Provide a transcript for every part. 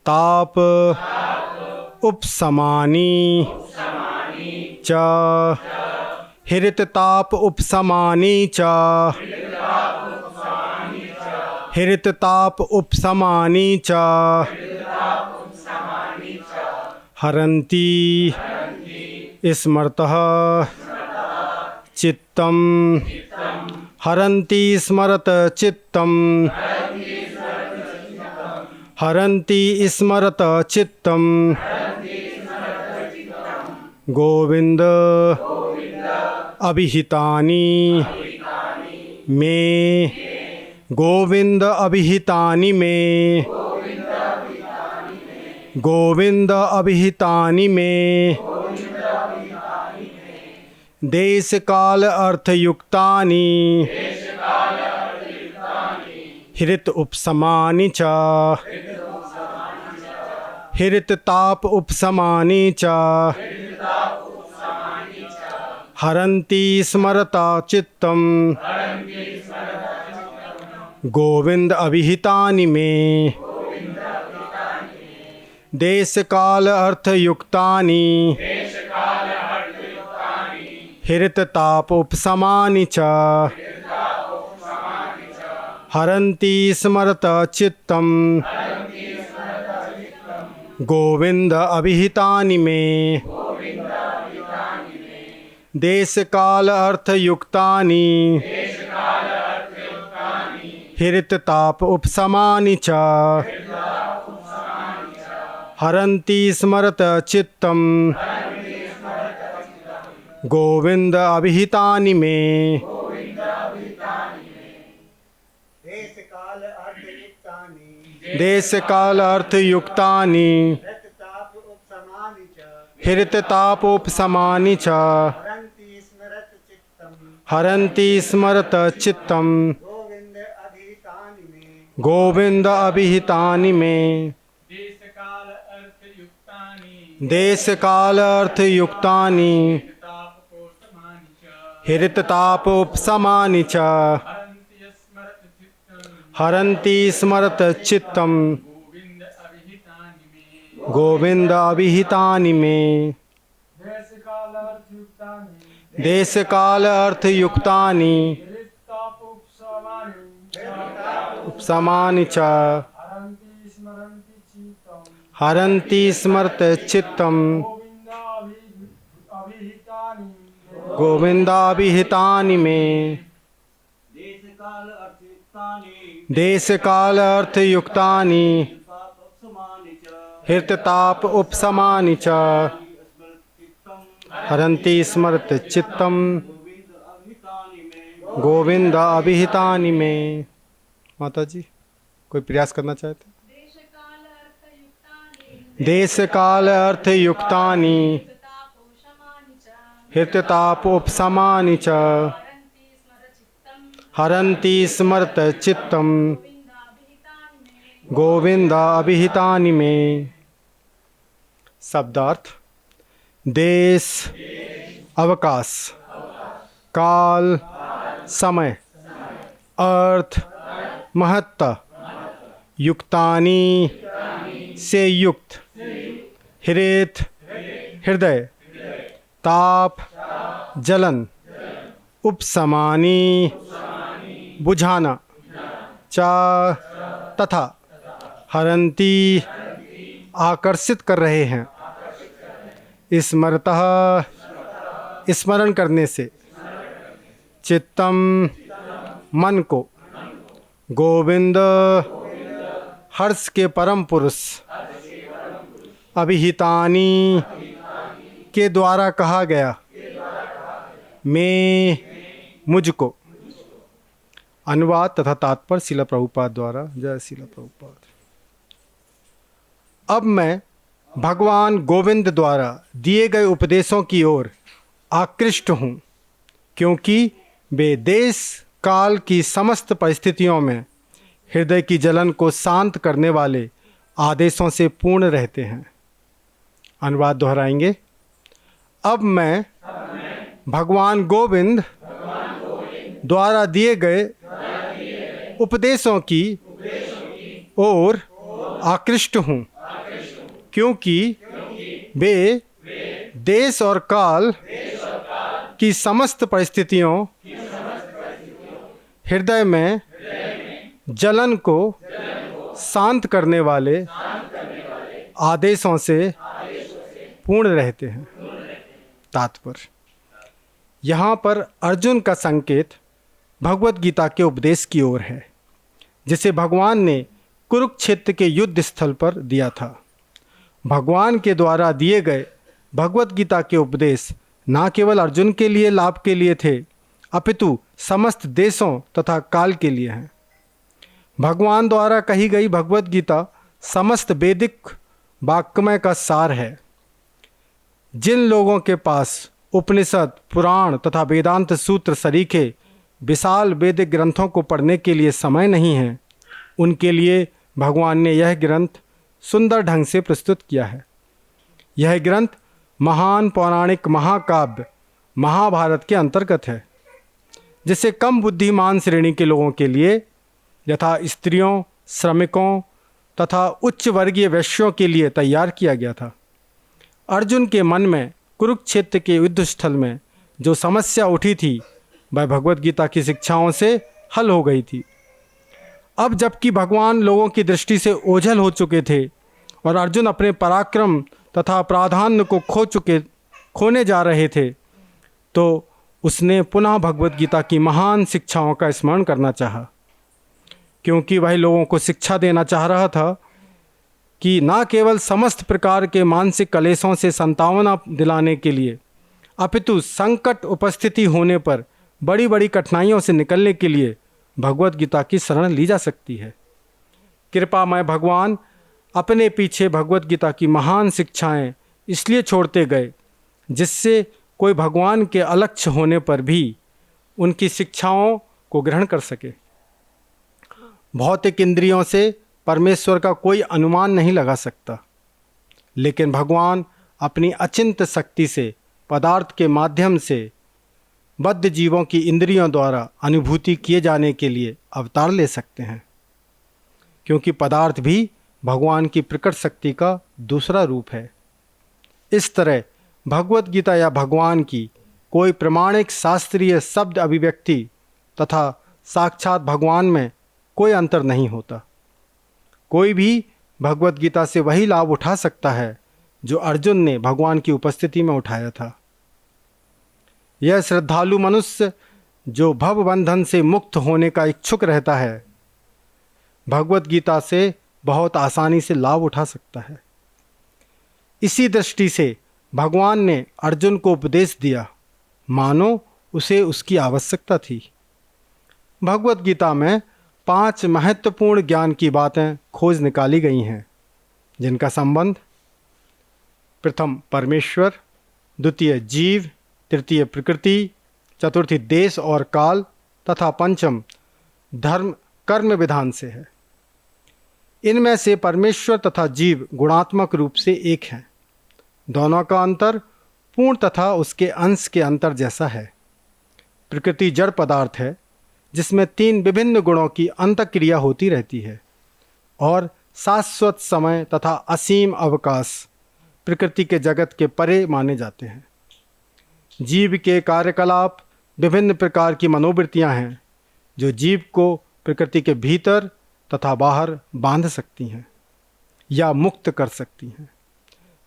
ताप उपशमानि च हृतताप उपशमानि च हृतताप उपशमानि च हरन्ति स्मरतः चित्तं हरन्ति स्मरत चित्तं हरन्ति स्मरत चित्तं गोविंद अभिहितानि मे गोविंद अभिहितानि मे गोविंद अभिहितानि मे देश काल अर्थयुक्तानि हृत उपशमानि च हृत ताप उपशमानि च हरन्ति स्मरता चित्तं गोविंद अभिहितानि मे देश काल अर्थयुक्तानि हृत ताप उपशमानि च हरन्ति स्मरत चित्तं गोविंद अभिहितानि मे देश काल अर्थयुक्तानि हृत ताप उपशमानि च हरन्ति स्मरत चित्तं गोविंद अभिहितानि मे देश काल अर्थयुक्तानि हृत ताप उपशमानि च हरन्ति स्मरत चित्तं गोविंद अभिहितानि मे देश काल अर्थयुक्तानि हृत ताप उपशमानि च हरन्ति स्मरत चित्तं गोविंद अभिहितानि मे देश काल अर्थयुक्तानि उपशमानि च हरन्ति स्मरत चित्तं गोविंदाभिहितानि मे देश काल अर्थयुक्तानि हृत ताप उपशमानि च हरन्ति स्मरत चित्तं गोविंद अभिहितानि मे। माता जी कोई प्रयास करना चाहते? देश काल अर्थयुक्तानि हृत ताप उपशमानि च हरन्ति स्मरत चित्तं गोविंद अभिहितानि मे। शब्दार्थ: देश अवकाश, काल समय, अर्थ महत्ता, युक्तानि से युक्त, हृत हृदय, ताप जलन, उपशमानि बुझाना, च तथा, हरन्ति आकर्षित कर रहे हैं, स्मरतः स्मरण करने से, चित्तम मन को, गोविंद हर्ष के परम पुरुष, अभिहितानि के द्वारा कहा गया, मैं मुझको। अनुवाद तथा तात्पर्य श्रील प्रभुपाद द्वारा। जय श्रील प्रभुपाद। अब मैं भगवान गोविंद द्वारा दिए गए उपदेशों की ओर आकृष्ट हूँ, क्योंकि वे देश काल की समस्त परिस्थितियों में हृदय की जलन को शांत करने वाले आदेशों से पूर्ण रहते हैं। अनुवाद दोहराएंगे। अब मैं भगवान गोविंद द्वारा दिए गए उपदेशों की ओर आकृष्ट हूँ, क्योंकि वे देश और काल की समस्त परिस्थितियों हृदय में जलन को शांत करने वाले आदेशों से पूर्ण रहते हैं। तात्पर्य, यहाँ पर अर्जुन का संकेत भगवत गीता के उपदेश की ओर है, जिसे भगवान ने कुरुक्षेत्र के युद्ध स्थल पर दिया था। भगवान के द्वारा दिए गए भगवत गीता के उपदेश न केवल अर्जुन के लिए लाभ के लिए थे, अपितु समस्त देशों तथा काल के लिए हैं। भगवान द्वारा कही गई भगवत गीता समस्त वैदिक वाक्यमय का सार है। जिन लोगों के पास उपनिषद, पुराण तथा वेदांत सूत्र सरीखे विशाल वैदिक ग्रंथों को पढ़ने के लिए समय नहीं है, उनके लिए भगवान ने यह ग्रंथ सुंदर ढंग से प्रस्तुत किया है। यह ग्रंथ महान पौराणिक महाकाव्य महाभारत के अंतर्गत है, जिसे कम बुद्धिमान श्रेणी के लोगों के लिए यथा स्त्रियों, श्रमिकों तथा उच्च वर्गीय वैश्यों के लिए तैयार किया गया था। अर्जुन के मन में कुरुक्षेत्र के युद्ध स्थल में जो समस्या उठी थी, वह भगवत गीता की शिक्षाओं से हल हो गई थी। अब जबकि भगवान लोगों की दृष्टि से ओझल हो चुके थे और अर्जुन अपने पराक्रम तथा प्राधान्य को खोने जा रहे थे, तो उसने पुनः भगवत गीता की महान शिक्षाओं का स्मरण करना चाहा, क्योंकि वह लोगों को शिक्षा देना चाह रहा था कि न केवल समस्त प्रकार के मानसिक कलेशों से संतावना दिलाने के लिए, अपितु संकट उपस्थिति होने पर बड़ी बड़ी कठिनाइयों से निकलने के लिए भगवत गीता की शरण ली जा सकती है। कृपामय भगवान अपने पीछे भगवत गीता की महान शिक्षाएं इसलिए छोड़ते गए, जिससे कोई भगवान के अलक्ष्य होने पर भी उनकी शिक्षाओं को ग्रहण कर सके। भौतिक इंद्रियों से परमेश्वर का कोई अनुमान नहीं लगा सकता, लेकिन भगवान अपनी अचिंत शक्ति से पदार्थ के माध्यम से बद्ध जीवों की इंद्रियों द्वारा अनुभूति किए जाने के लिए अवतार ले सकते हैं, क्योंकि पदार्थ भी भगवान की प्रकट शक्ति का दूसरा रूप है। इस तरह भगवत गीता या भगवान की कोई प्रमाणिक शास्त्रीय शब्द अभिव्यक्ति तथा साक्षात भगवान में कोई अंतर नहीं होता। कोई भी भगवत गीता से वही लाभ उठा सकता है जो अर्जुन ने भगवान की उपस्थिति में उठाया था। यह श्रद्धालु मनुष्य जो भव बंधन से मुक्त होने का इच्छुक रहता है, भगवत गीता से बहुत आसानी से लाभ उठा सकता है। इसी दृष्टि से भगवान ने अर्जुन को उपदेश दिया, मानो उसे उसकी आवश्यकता थी। भगवत गीता में 5 महत्वपूर्ण ज्ञान की बातें खोज निकाली गई हैं, जिनका संबंध प्रथम परमेश्वर, द्वितीय जीव, तृतीय प्रकृति, चतुर्थी देश और काल तथा पंचम धर्म कर्म विधान से है। इनमें से परमेश्वर तथा जीव गुणात्मक रूप से एक हैं। दोनों का अंतर पूर्ण तथा उसके अंश के अंतर जैसा है। प्रकृति जड़ पदार्थ है, जिसमें 3 विभिन्न गुणों की अंतक्रिया होती रहती है, और शाश्वत समय तथा असीम अवकाश प्रकृति के जगत के परे माने जाते हैं। जीव के कार्यकलाप विभिन्न प्रकार की मनोवृत्तियां हैं, जो जीव को प्रकृति के भीतर तथा बाहर बांध सकती हैं या मुक्त कर सकती हैं।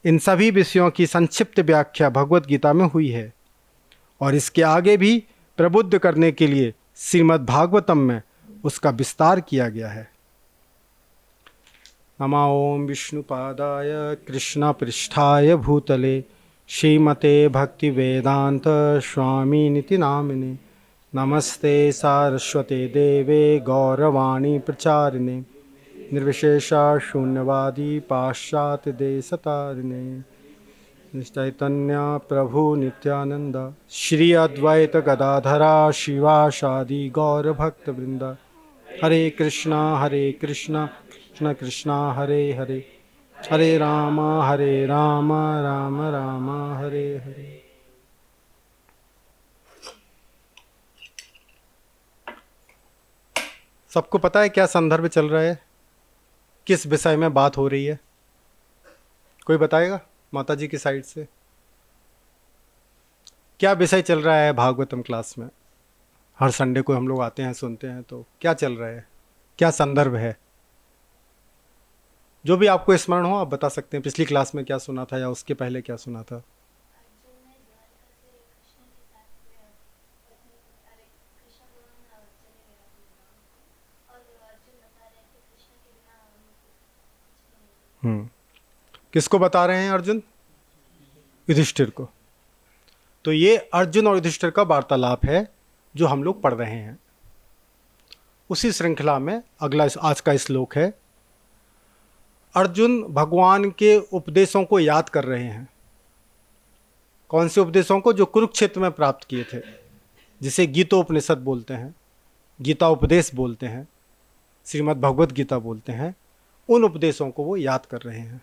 इन सभी विषयों की संक्षिप्त व्याख्या भगवत गीता में हुई है, और इसके आगे भी प्रबुद्ध करने के लिए श्रीमद् भागवतम में उसका विस्तार किया गया है। नमः ओं विष्णुपादाय कृष्णपृष्ठाय भूतले श्रीमते भक्ति वेदांत स्वामिनिति नामिने। नमस्ते सारस्वते देवे गौरवाणी प्रचारिणे निर्विशेषा शून्यवादी पाश्चात्य देशतारिणे। चैतन्य प्रभु नित्यानंद श्री अद्वैत गदाधरा शिवासादि गौर भक्त वृंद। हरे कृष्णा कृष्ण कृष्णा हरे हरे, हरे राम राम राम हरे हरे। सबको पता है क्या संदर्भ चल रहा है, किस विषय में बात हो रही है? कोई बताएगा माता जी की साइड से? क्या विषय चल रहा है भागवतम क्लास में? हर संडे को हम लोग आते हैं, सुनते हैं, तो क्या चल रहा है, क्या संदर्भ है? जो भी आपको स्मरण हो आप बता सकते हैं। पिछली क्लास में क्या सुना था या उसके पहले क्या सुना था? किसको बता रहे हैं? अर्जुन, युधिष्ठिर को। तो ये अर्जुन और युधिष्ठिर का वार्तालाप है जो हम लोग पढ़ रहे हैं। उसी श्रृंखला में अगला आज का श्लोक है। अर्जुन भगवान के उपदेशों को याद कर रहे हैं। कौन से उपदेशों को? जो कुरुक्षेत्र में प्राप्त किए थे, जिसे गीतोपनिषद बोलते हैं, गीता उपदेश बोलते हैं, श्रीमद् भगवत गीता बोलते हैं। उन उपदेशों को वो याद कर रहे हैं।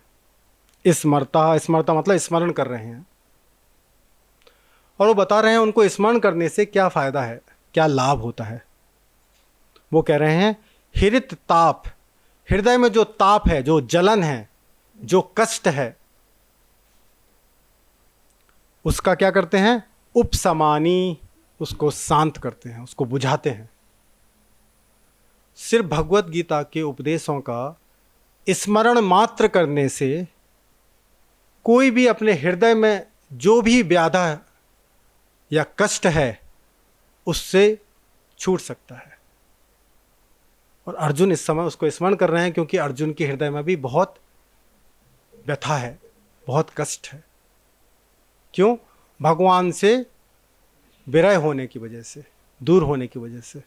स्मरता, स्मरता मतलब स्मरण कर रहे हैं। और वो बता रहे हैं उनको स्मरण करने से क्या फायदा है, क्या लाभ होता है। वो कह रहे हैं हृत ताप, हृदय में जो ताप है, जो जलन है, जो कष्ट है, उसका क्या करते हैं? उपशमानी, उसको शांत करते हैं, उसको बुझाते हैं। सिर्फ भगवत गीता के उपदेशों का स्मरण मात्र करने से कोई भी अपने हृदय में जो भी व्याधा या कष्ट है उससे छूट सकता है। और अर्जुन इस समय उसको स्मरण कर रहे हैं क्योंकि अर्जुन के हृदय में भी बहुत व्यथा है, बहुत कष्ट है। क्यों? भगवान से विरह होने की वजह से, दूर होने की वजह से।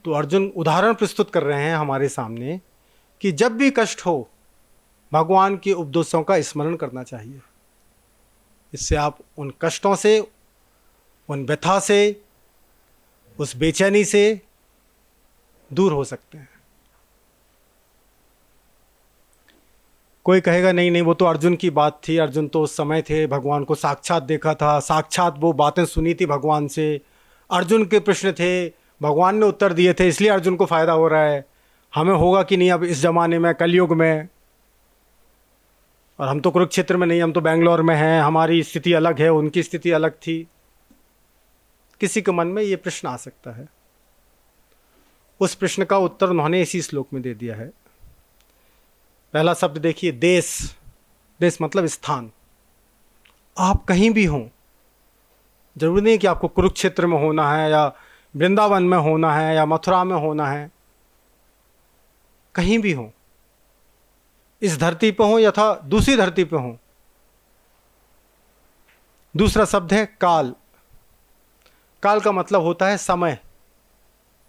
तो अर्जुन उदाहरण प्रस्तुत कर रहे हैं हमारे सामने कि जब भी कष्ट हो भगवान के उपदेशों का स्मरण करना चाहिए। इससे आप उन कष्टों से, उन व्यथा से, उस बेचैनी से दूर हो सकते हैं। कोई कहेगा नहीं नहीं, वो तो अर्जुन की बात थी, अर्जुन तो उस समय थे, भगवान को साक्षात देखा था, साक्षात वो बातें सुनी थी भगवान से, अर्जुन के प्रश्न थे, भगवान ने उत्तर दिए थे, इसलिए अर्जुन को फायदा हो रहा है। हमें होगा कि नहीं अब इस जमाने में, कलयुग में? और हम तो कुरुक्षेत्र में नहीं, हम तो बेंगलोर में हैं, हमारी स्थिति अलग है, उनकी स्थिति अलग थी। किसी के मन में ये प्रश्न आ सकता है। उस प्रश्न का उत्तर उन्होंने इसी श्लोक में दे दिया है। पहला शब्द देखिए, देश। देश मतलब स्थान। आप कहीं भी हों, जरूरी नहीं कि आपको कुरुक्षेत्र में होना है या वृंदावन में होना है या मथुरा में होना है। कहीं भी हों, इस धरती पर हों या दूसरी धरती पर हों। दूसरा शब्द है काल। काल का मतलब होता है समय।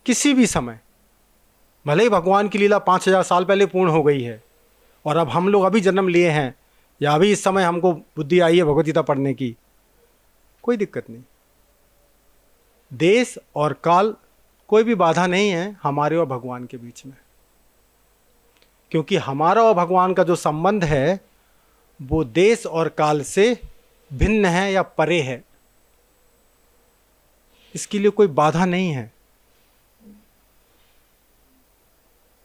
किसी भी समय, भले ही भगवान की लीला 5000 साल पहले पूर्ण हो गई है और अब हम लोग अभी जन्म लिए हैं या अभी इस समय हमको बुद्धि आई है भगवद गीता पढ़ने की, कोई दिक्कत नहीं। देश और काल कोई भी बाधा नहीं है हमारे और भगवान के बीच में, क्योंकि हमारा और भगवान का जो संबंध है वो देश और काल से भिन्न है या परे है। इसके लिए कोई बाधा नहीं है।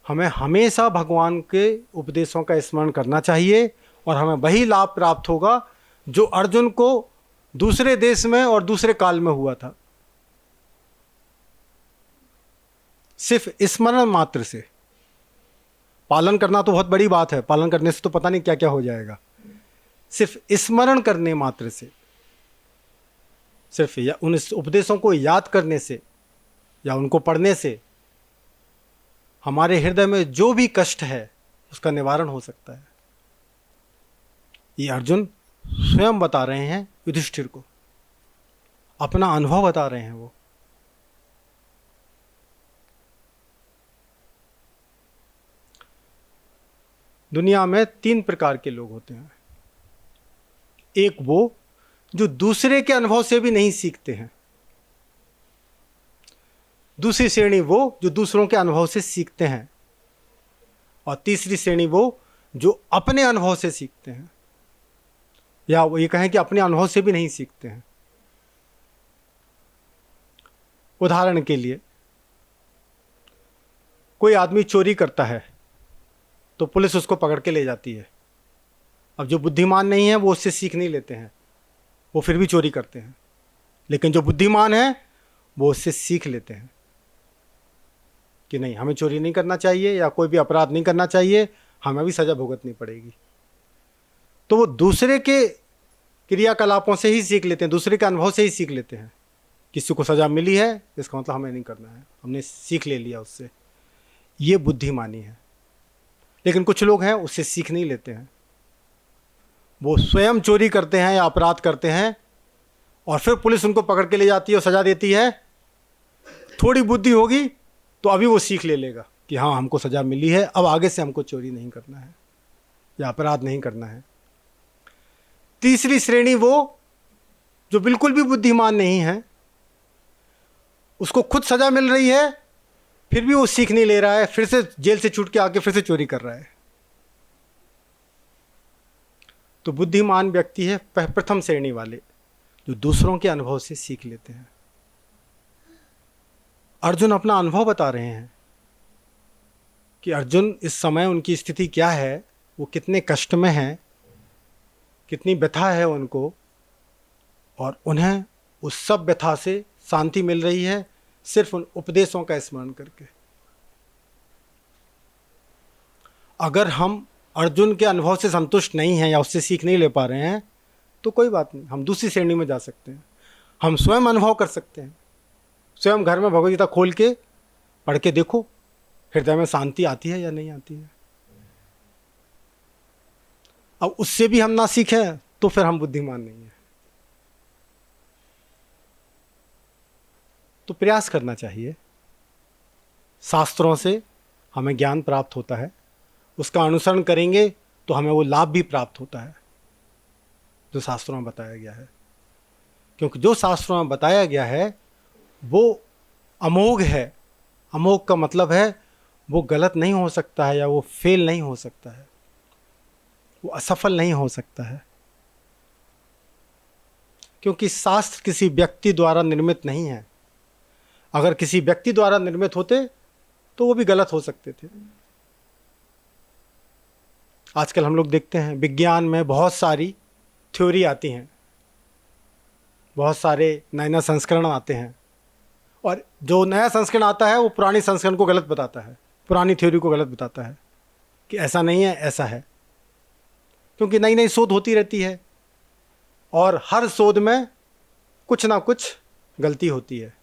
हमें हमेशा भगवान के उपदेशों का स्मरण करना चाहिए और हमें वही लाभ प्राप्त होगा जो अर्जुन को दूसरे देश में और दूसरे काल में हुआ था। सिर्फ स्मरण मात्र से। पालन करना तो बहुत बड़ी बात है, पालन करने से तो पता नहीं क्या क्या हो जाएगा। सिर्फ स्मरण करने मात्र से, सिर्फ उन उपदेशों को याद करने से या उनको पढ़ने से हमारे हृदय में जो भी कष्ट है उसका निवारण हो सकता है। ये अर्जुन स्वयं बता रहे हैं युधिष्ठिर को, अपना अनुभव बता रहे हैं वो। दुनिया में 3 प्रकार के लोग होते हैं। एक वो जो दूसरे के अनुभव से भी नहीं सीखते हैं। दूसरी श्रेणी वो जो दूसरों के अनुभव से सीखते हैं। और तीसरी श्रेणी वो जो अपने अनुभव से सीखते हैं, या वो ये कहें कि अपने अनुभव से भी नहीं सीखते हैं। उदाहरण के लिए, कोई आदमी चोरी करता है तो पुलिस उसको पकड़ के ले जाती है। अब जो बुद्धिमान नहीं है वो उससे सीख नहीं लेते हैं, वो फिर भी चोरी करते हैं। लेकिन जो बुद्धिमान है वो उससे सीख लेते हैं कि नहीं, हमें चोरी नहीं करना चाहिए या कोई भी अपराध नहीं करना चाहिए, हमें भी सजा भुगतनी पड़ेगी। तो वो दूसरे के क्रियाकलापों से ही सीख लेते हैं, दूसरे के अनुभव से ही सीख लेते हैं। किसी को सजा मिली है, इसका मतलब हमें नहीं करना है, हमने सीख ले लिया उससे। ये बुद्धिमानी है। लेकिन कुछ लोग हैं उससे सीख नहीं लेते हैं, वो स्वयं चोरी करते हैं या अपराध करते हैं और फिर पुलिस उनको पकड़ के ले जाती है और सजा देती है। थोड़ी बुद्धि होगी तो अभी वो सीख ले लेगा कि हाँ, हमको सजा मिली है, अब आगे से हमको चोरी नहीं करना है या अपराध नहीं करना है। तीसरी श्रेणी वो जो बिल्कुल भी बुद्धिमान नहीं है, उसको खुद सजा मिल रही है फिर भी वो सीख नहीं ले रहा है, फिर से जेल से छूट के आके फिर से चोरी कर रहा है। तो बुद्धिमान व्यक्ति है प्रथम श्रेणी वाले, जो दूसरों के अनुभव से सीख लेते हैं। अर्जुन अपना अनुभव बता रहे हैं कि अर्जुन इस समय उनकी स्थिति क्या है, वो कितने कष्ट में हैं, कितनी व्यथा है उनको, और उन्हें उस सब व्यथा से शांति मिल रही है सिर्फ उन उपदेशों का स्मरण करके। अगर हम अर्जुन के अनुभव से संतुष्ट नहीं हैं या उससे सीख नहीं ले पा रहे हैं तो कोई बात नहीं, हम दूसरी श्रेणी में जा सकते हैं। हम स्वयं अनुभव कर सकते हैं। स्वयं घर में भगवद गीता खोल के पढ़ के देखो, हृदय में शांति आती है या नहीं आती है। अब उससे भी हम ना सीखें तो फिर हम बुद्धिमान नहीं हैं। तो प्रयास करना चाहिए। शास्त्रों से हमें ज्ञान प्राप्त होता है, उसका अनुसरण करेंगे तो हमें वो लाभ भी प्राप्त होता है जो शास्त्रों में बताया गया है। क्योंकि जो शास्त्रों में बताया गया है वो अमोघ है। अमोघ का मतलब है वो गलत नहीं हो सकता है या वो फेल नहीं हो सकता है, वो असफल नहीं हो सकता है। क्योंकि शास्त्र किसी व्यक्ति द्वारा निर्मित नहीं है। अगर किसी व्यक्ति द्वारा निर्मित होते तो वो भी गलत हो सकते थे। आजकल हम लोग देखते हैं विज्ञान में बहुत सारी थ्योरी आती हैं, बहुत सारे नए नए संस्करण आते हैं, और जो नया संस्करण आता है वो पुरानी संस्करण को गलत बताता है, पुरानी थ्योरी को गलत बताता है कि ऐसा नहीं है, ऐसा है। क्योंकि नई नई शोध होती रहती है और हर शोध में कुछ ना कुछ गलती होती है।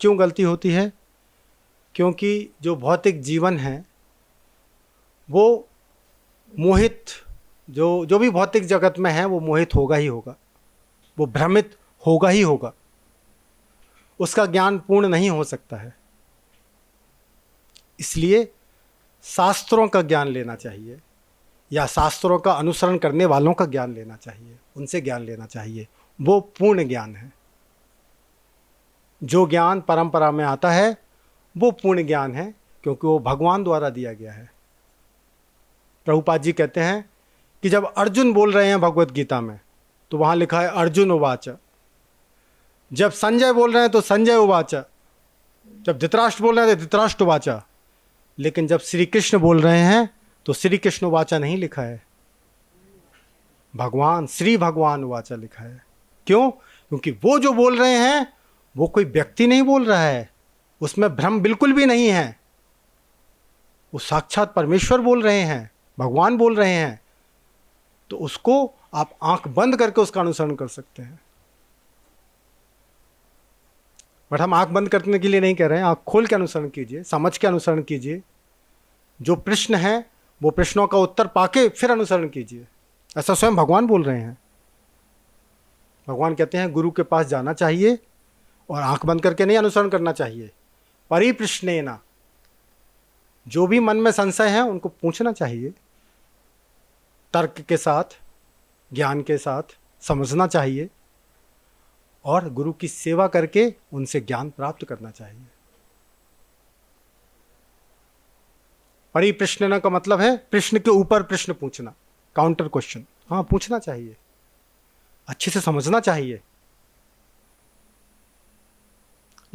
क्यों गलती होती है? क्योंकि जो भौतिक जीवन है वो मोहित, जो भी भौतिक जगत में है वो मोहित होगा ही होगा, वो भ्रमित होगा ही होगा, उसका ज्ञान पूर्ण नहीं हो सकता है। इसलिए शास्त्रों का ज्ञान लेना चाहिए या शास्त्रों का अनुसरण करने वालों का ज्ञान लेना चाहिए, उनसे ज्ञान लेना चाहिए। वो पूर्ण ज्ञान है। जो ज्ञान परंपरा में आता है वो पूर्ण ज्ञान है, क्योंकि वो भगवान द्वारा दिया गया है। प्रभुपाद जी कहते हैं कि जब अर्जुन बोल रहे हैं भगवत गीता में तो वहाँ लिखा है अर्जुन उवाच। जब संजय बोल रहे हैं तो संजय उवाच। जब धृतराष्ट्र बोल रहे हैं तो धृतराष्ट्र उवाच। लेकिन जब श्री कृष्ण बोल रहे हैं तो श्री कृष्ण उवाच नहीं लिखा है, भगवान श्री भगवान उवाच लिखा है। क्यों? क्योंकि वो जो बोल रहे हैं वो कोई व्यक्ति नहीं बोल रहा है, उसमें भ्रम बिल्कुल भी नहीं है। वो साक्षात परमेश्वर बोल रहे हैं, भगवान बोल रहे हैं। तो उसको आप आंख बंद करके उसका अनुसरण कर सकते हैं। बट हम आंख बंद करने के लिए नहीं कह रहे हैं, आंख खोल के अनुसरण कीजिए, समझ के अनुसरण कीजिए। जो प्रश्न है वो प्रश्नों का उत्तर पाके फिर अनुसरण कीजिए। ऐसा स्वयं भगवान बोल रहे हैं। भगवान कहते हैं गुरु के पास जाना चाहिए और आंख बंद करके नहीं अनुसरण करना चाहिए। परिप्रश्नेन, जो भी मन में संशय है उनको पूछना चाहिए, तर्क के साथ, ज्ञान के साथ समझना चाहिए और गुरु की सेवा करके उनसे ज्ञान प्राप्त करना चाहिए। परिप्रश्न का मतलब है प्रश्न के ऊपर प्रश्न पूछना, काउंटर क्वेश्चन। हाँ, पूछना चाहिए, अच्छे से समझना चाहिए।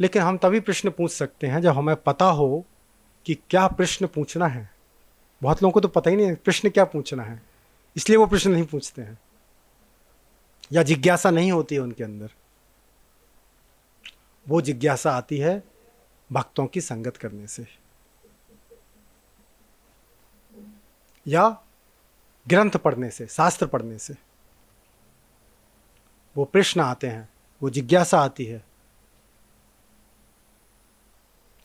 लेकिन हम तभी प्रश्न पूछ सकते हैं जब हमें पता हो कि क्या प्रश्न पूछना है, बहुत लोगों को तो पता ही नहीं है प्रश्न क्या पूछना है, इसलिए वो प्रश्न नहीं पूछते हैं, या जिज्ञासा नहीं होती है उनके अंदर। वो जिज्ञासा आती है भक्तों की संगत करने से, या ग्रंथ पढ़ने से, शास्त्र पढ़ने से। वो प्रश्न आते हैं, वो जिज्ञासा आती है।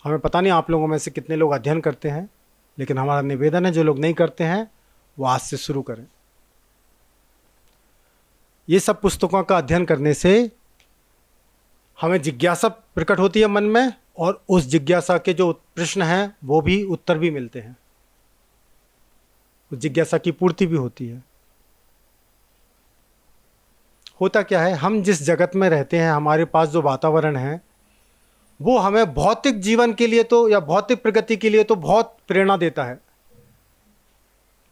हमें पता नहीं आप लोगों में से कितने लोग अध्ययन करते हैं, लेकिन हमारा निवेदन है जो लोग नहीं करते हैं वो आज से शुरू करें। ये सब पुस्तकों का अध्ययन करने से हमें जिज्ञासा प्रकट होती है मन में, और उस जिज्ञासा के जो प्रश्न हैं वो भी उत्तर भी मिलते हैं, उस जिज्ञासा की पूर्ति भी होती है। होता क्या है, हम जिस जगत में रहते हैं, हमारे पास जो वातावरण है वो हमें भौतिक जीवन के लिए तो, या भौतिक प्रगति के लिए तो बहुत प्रेरणा देता है।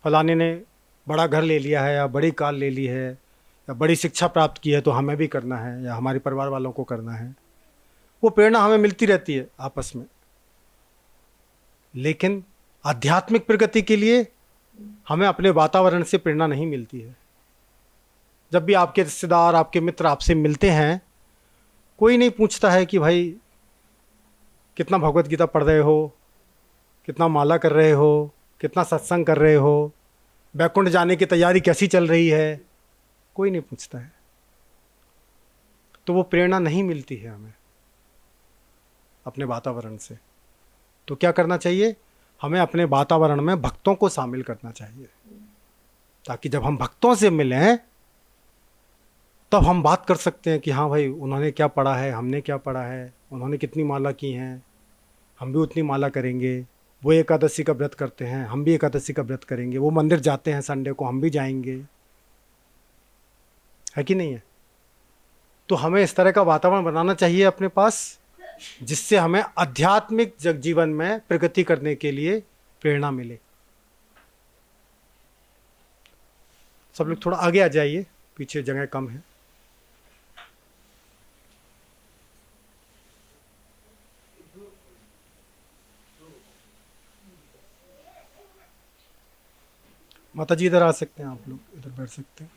फलाने ने बड़ा घर ले लिया है, या बड़ी कार ले ली है, या बड़ी शिक्षा प्राप्त की है, तो हमें भी करना है, या हमारे परिवार वालों को करना है। वो प्रेरणा हमें मिलती रहती है आपस में। लेकिन आध्यात्मिक प्रगति के लिए हमें अपने वातावरण से प्रेरणा नहीं मिलती है। जब भी आपके रिश्तेदार, आपके मित्र आपसे मिलते हैं, कोई नहीं पूछता है कि भाई कितना भगवत गीता पढ़ रहे हो, कितना माला कर रहे हो, कितना सत्संग कर रहे हो, बैकुंठ जाने की तैयारी कैसी चल रही है, कोई नहीं पूछता है। तो वो प्रेरणा नहीं मिलती है हमें अपने वातावरण से। तो क्या करना चाहिए, हमें अपने वातावरण में भक्तों को शामिल करना चाहिए, ताकि जब हम भक्तों से मिलें तब हम बात कर सकते हैं कि हाँ भाई उन्होंने क्या पढ़ा है, हमने क्या पढ़ा है, उन्होंने कितनी माला की हैं, हम भी उतनी माला करेंगे। वो एकादशी का व्रत करते हैं, हम भी एकादशी का व्रत करेंगे। वो मंदिर जाते हैं संडे को, हम भी जाएंगे, है कि नहीं है। तो हमें इस तरह का वातावरण बनाना चाहिए अपने पास, जिससे हमें आध्यात्मिक जीवन में प्रगति करने के लिए प्रेरणा मिले। सब लोग थोड़ा आगे आ जाइए, पीछे जगह कम है। माता जी इधर आ सकते हैं, आप लोग इधर बैठ सकते हैं।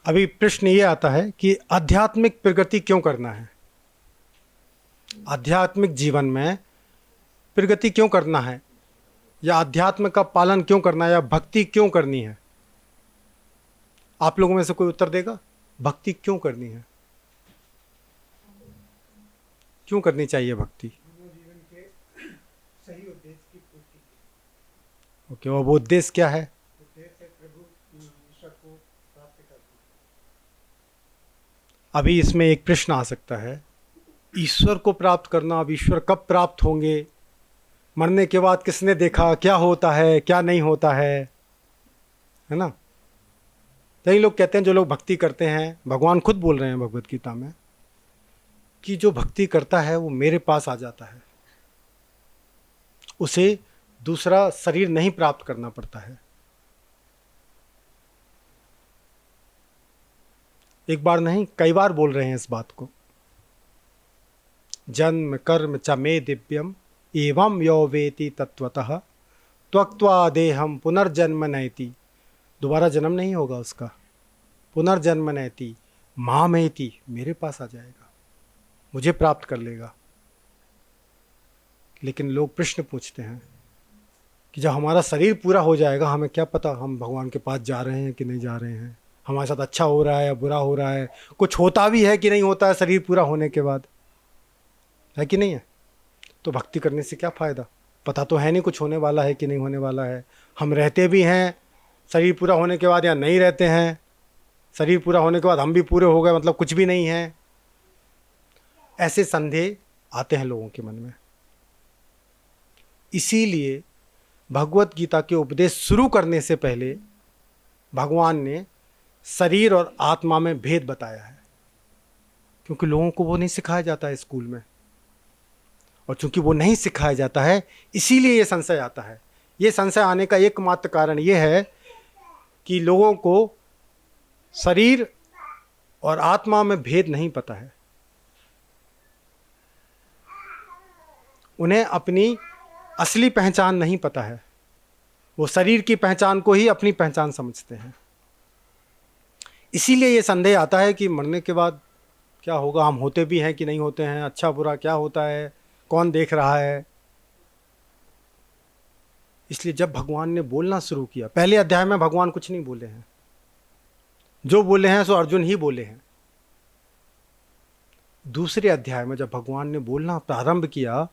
अभी प्रश्न ये आता है कि आध्यात्मिक प्रगति क्यों करना है, आध्यात्मिक जीवन में प्रगति क्यों करना है, या अध्यात्म का पालन क्यों करना है, या भक्ति क्यों करनी है। आप लोगों में से कोई उत्तर देगा, भक्ति क्यों करनी है, क्यों करनी चाहिए भक्ति। ओके, और वो उद्देश्य क्या है। अभी इसमें एक प्रश्न आ सकता है, ईश्वर को प्राप्त करना, अब ईश्वर कब प्राप्त होंगे, मरने के बाद किसने देखा, क्या होता है क्या नहीं होता है ना। कई लोग कहते हैं, जो लोग भक्ति करते हैं, भगवान खुद बोल रहे हैं भगवत गीता में कि जो भक्ति करता है वो मेरे पास आ जाता है, उसे दूसरा शरीर नहीं प्राप्त करना पड़ता है। एक बार नहीं, कई बार बोल रहे हैं इस बात को। जन्म कर्म च मे दिव्यम एवं यो वेति तत्वतः त्वक्त्वा देहम पुनर्जन्म नैति। दोबारा जन्म नहीं होगा उसका, पुनर्जन्म नैति मामेति, मेरे पास आ जाएगा, मुझे प्राप्त कर लेगा। लेकिन लोग प्रश्न पूछते हैं कि जब हमारा शरीर पूरा हो जाएगा, हमें क्या पता हम भगवान के पास जा रहे हैं कि नहीं जा रहे हैं, हमारे साथ अच्छा हो रहा है या बुरा हो रहा है, कुछ होता भी है कि नहीं होता है शरीर पूरा होने के बाद, है कि नहीं है। तो भक्ति करने से क्या फ़ायदा, पता तो है नहीं कुछ होने वाला है कि नहीं होने वाला है। हम रहते भी हैं शरीर पूरा होने के बाद, या नहीं रहते हैं शरीर पूरा होने के बाद हम भी पूरे हो गए, मतलब कुछ भी नहीं है। ऐसे संदेह आते हैं लोगों के मन में। इसीलिए भगवत गीता के उपदेश शुरू करने से पहले भगवान ने शरीर और आत्मा में भेद बताया है, क्योंकि लोगों को वो नहीं सिखाया जाता है स्कूल में। और चूंकि वो नहीं सिखाया जाता है, इसीलिए ये संशय आता है। ये संशय आने का एकमात्र कारण ये है कि लोगों को शरीर और आत्मा में भेद नहीं पता है। उन्हें अपनी असली पहचान नहीं पता है। वो शरीर की पहचान को ही अपनी पहचान समझते हैं। इसीलिए ये संदेह आता है कि मरने के बाद क्या होगा, हम होते भी हैं कि नहीं होते हैं, अच्छा बुरा क्या होता है, कौन देख रहा है। इसलिए जब भगवान ने बोलना शुरू किया, पहले अध्याय में भगवान कुछ नहीं बोले हैं, जो बोले हैं सो अर्जुन ही बोले हैं। दूसरे अध्याय में जब भगवान ने बोलना प्रारंभ किया,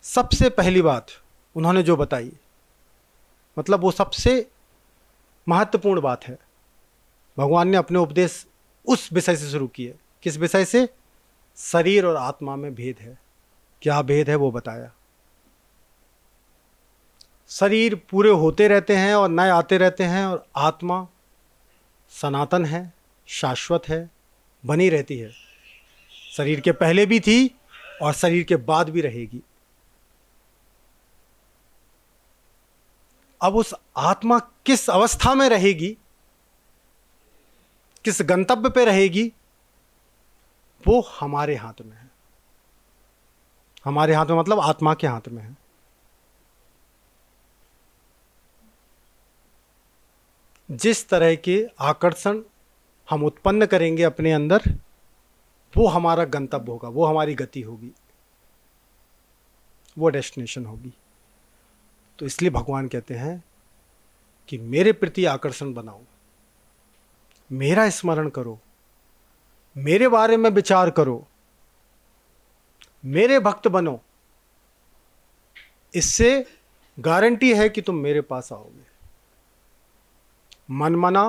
सबसे पहली बात उन्होंने जो बताई, मतलब वो सबसे महत्वपूर्ण बात है। भगवान ने अपने उपदेश उस विषय से शुरू किए। किस विषय से? शरीर और आत्मा में भेद है। क्या भेद है वो बताया। शरीर पूरे होते रहते हैं और नए आते रहते हैं, और आत्मा सनातन है, शाश्वत है, बनी रहती है। शरीर के पहले भी थी और शरीर के बाद भी रहेगी। अब उस आत्मा किस अवस्था में रहेगी, किस गंतव्य पे रहेगी, वो हमारे हाथ में है। हमारे हाथ में मतलब आत्मा के हाथ में है। जिस तरह के आकर्षण हम उत्पन्न करेंगे अपने अंदर, वो हमारा गंतव्य होगा, वो हमारी गति होगी, वो डेस्टिनेशन होगी। तो इसलिए भगवान कहते हैं कि मेरे प्रति आकर्षण बनाओ, मेरा स्मरण करो, मेरे बारे में विचार करो, मेरे भक्त बनो। इससे गारंटी है कि तुम मेरे पास आओगे। मन मना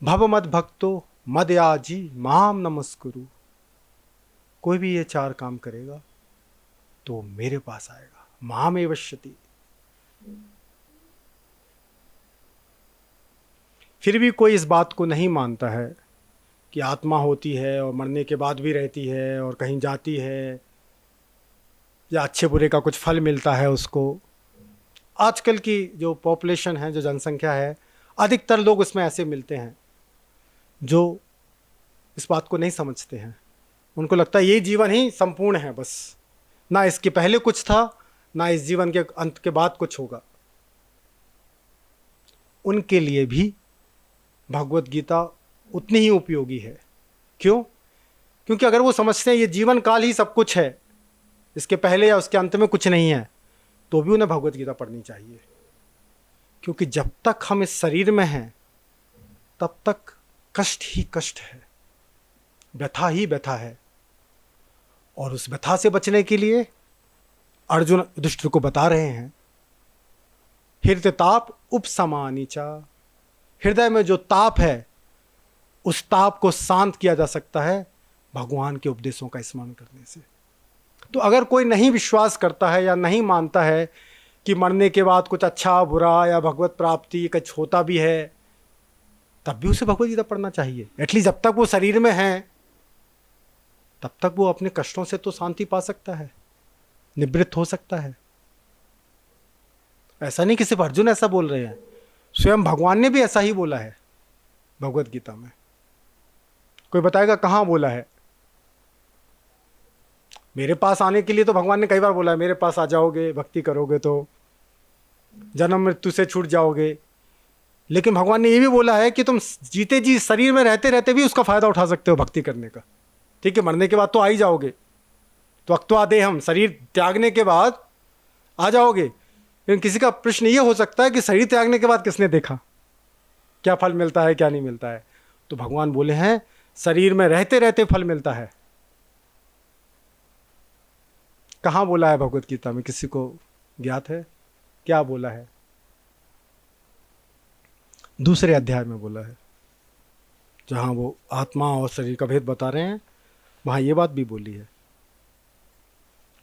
भव मद भक्तो मदयाजी माम नमस्कुरु। कोई भी ये चार काम करेगा तो मेरे पास आएगा। माम एवश्यति। फिर भी कोई इस बात को नहीं मानता है कि आत्मा होती है और मरने के बाद भी रहती है और कहीं जाती है, या अच्छे बुरे का कुछ फल मिलता है उसको। आजकल की जो पॉपुलेशन है, जो जनसंख्या है, अधिकतर लोग उसमें ऐसे मिलते हैं जो इस बात को नहीं समझते हैं। उनको लगता है ये जीवन ही संपूर्ण है, बस ना इसके पहले कुछ था, ना इस जीवन के अंत के बाद कुछ होगा। उनके लिए भी भगवत गीता उतनी ही उपयोगी है। क्यों? क्योंकि अगर वो समझते हैं ये जीवन काल ही सब कुछ है, इसके पहले या उसके अंत में कुछ नहीं है, तो भी उन्हें भगवत गीता पढ़नी चाहिए। क्योंकि जब तक हम इस शरीर में हैं तब तक कष्ट ही कष्ट है, व्यथा ही व्यथा है। और उस व्यथा से बचने के लिए अर्जुन युधिष्ठिर को बता रहे हैं, हृदय ताप उपशमानीचा। हृदय में जो ताप है, उस ताप को शांत किया जा सकता है भगवान के उपदेशों का स्मरण करने से। तो अगर कोई नहीं विश्वास करता है या नहीं मानता है कि मरने के बाद कुछ अच्छा बुरा या भगवत प्राप्ति कुछ होता भी है, तब भी उसे भगवत गीता पढ़ना चाहिए। एटलीस्ट जब तक वो शरीर में है तब तक वो अपने कष्टों से तो शांति पा सकता है, निवृत्त हो सकता है। ऐसा नहीं कि सिर्फ अर्जुन ऐसा बोल रहे हैं, स्वयं भगवान ने भी ऐसा ही बोला है भगवत गीता में। कोई बताएगा कहाँ बोला है? मेरे पास आने के लिए तो भगवान ने कई बार बोला है, मेरे पास आ जाओगे, भक्ति करोगे तो जन्म मृत्यु से छूट जाओगे। लेकिन भगवान ने ये भी बोला है कि तुम जीते जी शरीर में रहते रहते भी उसका फायदा उठा सकते हो भक्ति करने का। ठीक है, मरने के बाद तो आ ही जाओगे, तो अक्त्वा देहम, शरीर त्यागने के बाद आ जाओगे। लेकिन किसी का प्रश्न ये हो सकता है कि शरीर त्यागने के बाद किसने देखा, क्या फल मिलता है क्या नहीं मिलता है। तो भगवान बोले हैं शरीर में रहते रहते फल मिलता है। कहाँ बोला है भगवत गीता में? किसी को ज्ञात है क्या बोला है? दूसरे अध्याय में बोला है, जहाँ वो आत्मा और शरीर का भेद बता रहे हैं, वहाँ ये बात भी बोली है।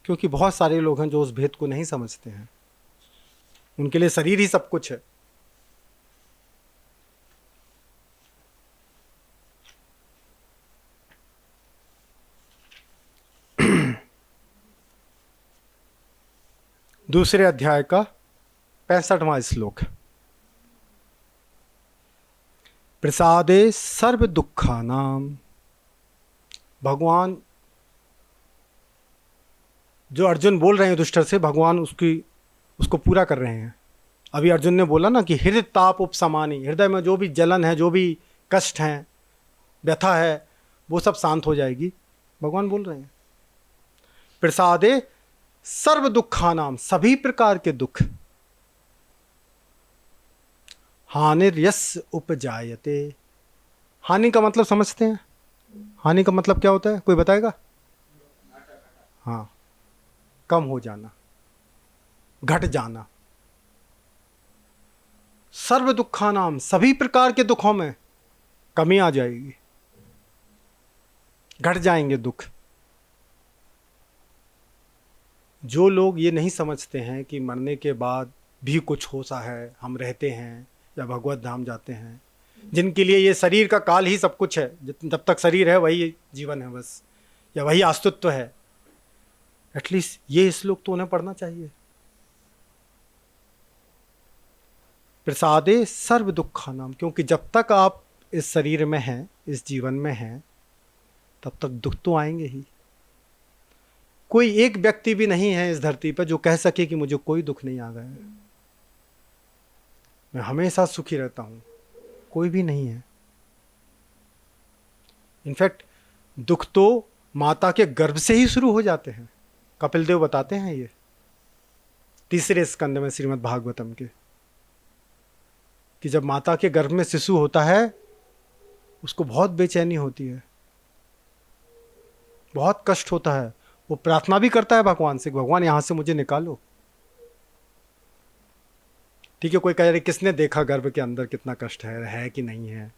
क्योंकि बहुत सारे लोग हैं जो उस भेद को नहीं समझते हैं, उनके लिए शरीर ही सब कुछ है। दूसरे अध्याय का 65वां श्लोक। प्रसादे सर्व दुखानाम। भगवान जो अर्जुन बोल रहे हैं युधिष्ठिर से, भगवान उसको पूरा कर रहे हैं। अभी अर्जुन ने बोला ना कि हृदय ताप उपशमानी, हृदय में जो भी जलन है, जो भी कष्ट है, व्यथा है, वो सब शांत हो जाएगी। भगवान बोल रहे हैं प्रसादे सर्व दुखानाम, सभी प्रकार के दुख। हानिर्यस्य उपजायते। हानि का मतलब समझते हैं? हानि का मतलब क्या होता है, कोई बताएगा? हाँ, कम हो जाना, घट जाना। सर्व दुखानाम, सभी प्रकार के दुखों में कमी आ जाएगी, घट जाएंगे दुख। जो लोग ये नहीं समझते हैं कि मरने के बाद भी कुछ होता है, हम रहते हैं या भगवत धाम जाते हैं, जिनके लिए ये शरीर का काल ही सब कुछ है, जब तक शरीर है वही जीवन है बस, या वही अस्तित्व है, एटलीस्ट ये श्लोक तो उन्हें पढ़ना चाहिए। प्रसादे सर्व दुखानाम, क्योंकि जब तक आप इस शरीर में हैं, इस जीवन में हैं, तब तक दुख तो आएंगे ही। कोई एक व्यक्ति भी नहीं है इस धरती पर जो कह सके कि मुझे कोई दुख नहीं आ गया है, मैं हमेशा सुखी रहता हूं, कोई भी नहीं है। इनफैक्ट दुख तो माता के गर्भ से ही शुरू हो जाते हैं। कपिल देव बताते हैं ये 3 स्कंद में श्रीमद् भागवतम के, कि जब माता के गर्भ में शिशु होता है उसको बहुत बेचैनी होती है, बहुत कष्ट होता है। वो प्रार्थना भी करता है भगवान से, भगवान यहां से मुझे निकालो। ठीक है, कोई कह रहे किसने देखा गर्भ के अंदर कितना कष्ट है कि नहीं है,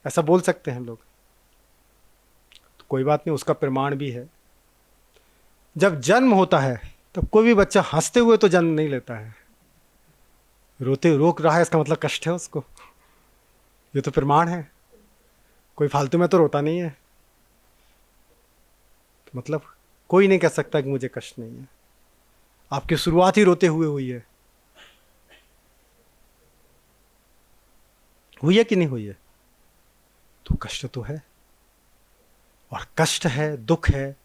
ऐसा बोल सकते हैं लोग, तो कोई बात नहीं, उसका प्रमाण भी है। जब जन्म होता है तब कोई भी बच्चा हंसते हुए तो जन्म नहीं लेता है, रोक रहा है, इसका मतलब कष्ट है उसको, ये तो प्रमाण है। कोई फालतू में तो रोता नहीं है, तो मतलब कोई नहीं कह सकता कि मुझे कष्ट नहीं है। आपकी शुरुआत ही रोते हुए हुई है कि नहीं हुई है? तो कष्ट तो है, और कष्ट है, दुख है,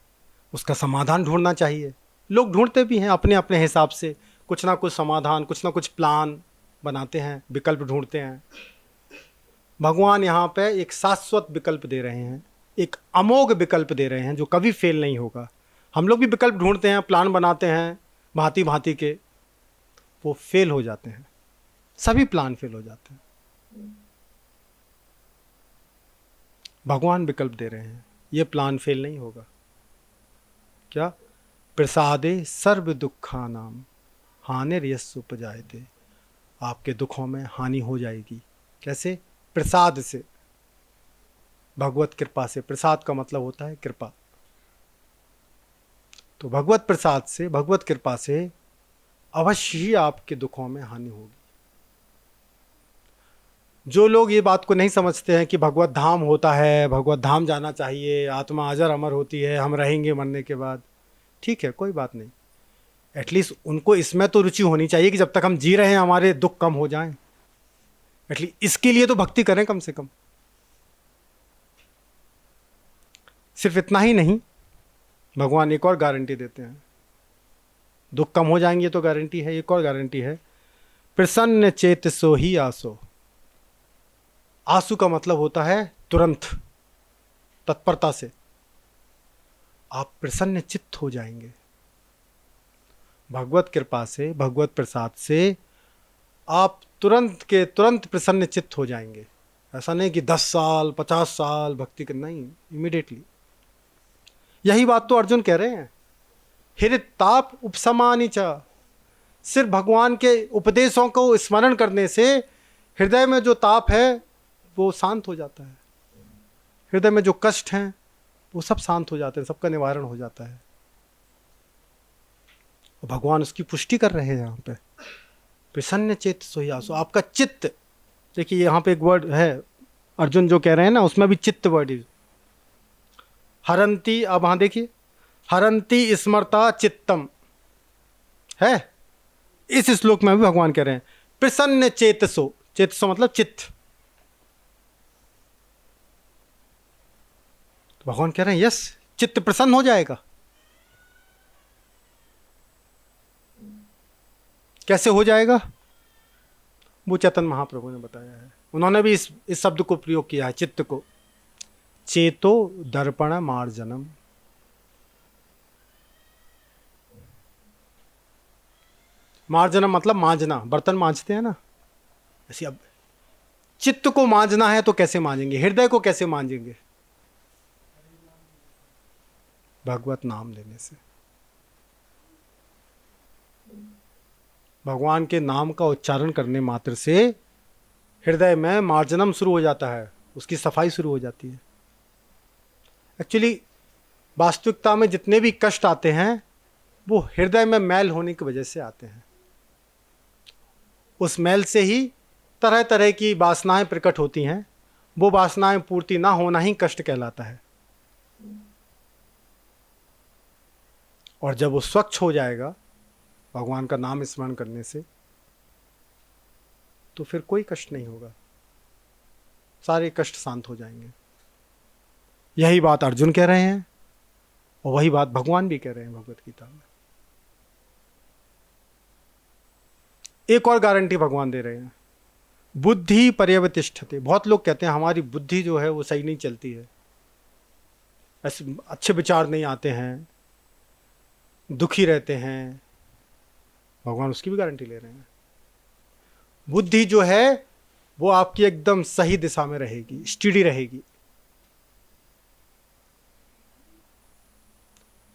उसका समाधान ढूंढना चाहिए। लोग ढूंढते भी हैं अपने अपने हिसाब से, कुछ ना कुछ समाधान, कुछ ना कुछ प्लान बनाते हैं, विकल्प ढूंढते हैं। भगवान यहाँ पे एक शाश्वत विकल्प दे रहे हैं, एक अमोघ विकल्प दे रहे हैं जो कभी फेल नहीं होगा। हम लोग भी विकल्प ढूंढते हैं, प्लान बनाते हैं भांति भांति के, वो फेल हो जाते हैं, सभी प्लान फेल हो जाते हैं। भगवान विकल्प दे रहे हैं, ये प्लान फेल नहीं होगा। क्या? प्रसादे सर्व दुखानाम हानिर्यस्य उपजायते। आपके दुखों में हानि हो जाएगी। कैसे? प्रसाद से, भगवत कृपा से। प्रसाद का मतलब होता है कृपा। तो भगवत प्रसाद से, भगवत कृपा से अवश्य ही आपके दुखों में हानि होगी। जो लोग ये बात को नहीं समझते हैं कि भगवत धाम होता है, भगवत धाम जाना चाहिए, आत्मा अजर अमर होती है, हम रहेंगे मरने के बाद, ठीक है, कोई बात नहीं, एटलीस्ट उनको इसमें तो रुचि होनी चाहिए कि जब तक हम जी रहे हैं हमारे दुख कम हो जाएं। एटलीस्ट इसके लिए तो भक्ति करें कम से कम। सिर्फ इतना ही नहीं, भगवान एक और गारंटी देते हैं। दुख कम हो जाएंगे तो गारंटी है, एक और गारंटी है, प्रसन्न चेत सो ही आसो। आंसू का मतलब होता है तुरंत, तत्परता से। आप प्रसन्न चित्त हो जाएंगे भगवत कृपा से, भगवत प्रसाद से। आप तुरंत के तुरंत प्रसन्न चित्त हो जाएंगे। ऐसा नहीं कि 10 साल 50 साल भक्ति करना, ही इमीडिएटली। यही बात तो अर्जुन कह रहे हैं, हृदय ताप उपशमानि च। सिर्फ भगवान के उपदेशों को स्मरण करने से हृदय में जो ताप है वो शांत हो जाता है, हृदय में जो कष्ट हैं वो सब शांत हो जाते हैं, सबका निवारण हो जाता है। और भगवान उसकी पुष्टि कर रहे हैं यहाँ पे, प्रसन्न चेत सोहि आसो। आपका चित्त, देखिए यहाँ पे एक वर्ड है अर्जुन जो कह रहे हैं ना, उसमें भी चित्त वर्ड है। हरंती, अब हाँ देखिए, हरंती स्मरता चित्तम। है। इस श्लोक में भी भगवान कह रहे हैं प्रसन्न चेतसो, चेतसो मतलब चित्त। तो भगवान कह रहे हैं यस, चित्त प्रसन्न हो जाएगा। कैसे हो जाएगा? वो चेतन महाप्रभु ने बताया है। उन्होंने भी इस शब्द को प्रयोग किया है, चित्त को। चेतो दर्पण मार्जनम। मार्जनम मतलब मांजना, बर्तन मांजते हैं ना, ऐसे। अब चित्त को मांजना है तो कैसे मांजेंगे? हृदय को कैसे मांजेंगे? भगवत नाम लेने से। भगवान के नाम का उच्चारण करने मात्र से हृदय में मार्जनम शुरू हो जाता है, उसकी सफाई शुरू हो जाती है। एक्चुअली वास्तविकता में जितने भी कष्ट आते हैं वो हृदय में मैल होने की वजह से आते हैं। उस मैल से ही तरह तरह की वासनाएं प्रकट होती हैं। वो वासनाएं पूर्ति ना होना ही कष्ट कहलाता है। और जब वो स्वच्छ हो जाएगा भगवान का नाम स्मरण करने से, तो फिर कोई कष्ट नहीं होगा, सारे कष्ट शांत हो जाएंगे। यही बात अर्जुन कह रहे हैं और वही बात भगवान भी कह रहे हैं भगवत गीता में। एक और गारंटी भगवान दे रहे हैं, बुद्धि पर्यवतिष्ठते। बहुत लोग कहते हैं हमारी बुद्धि जो है वो सही नहीं चलती है, ऐसे अच्छे विचार नहीं आते हैं, दुखी रहते हैं। भगवान उसकी भी गारंटी ले रहे हैं। बुद्धि जो है वो आपकी एकदम सही दिशा में रहेगी, स्टडी रहेगी।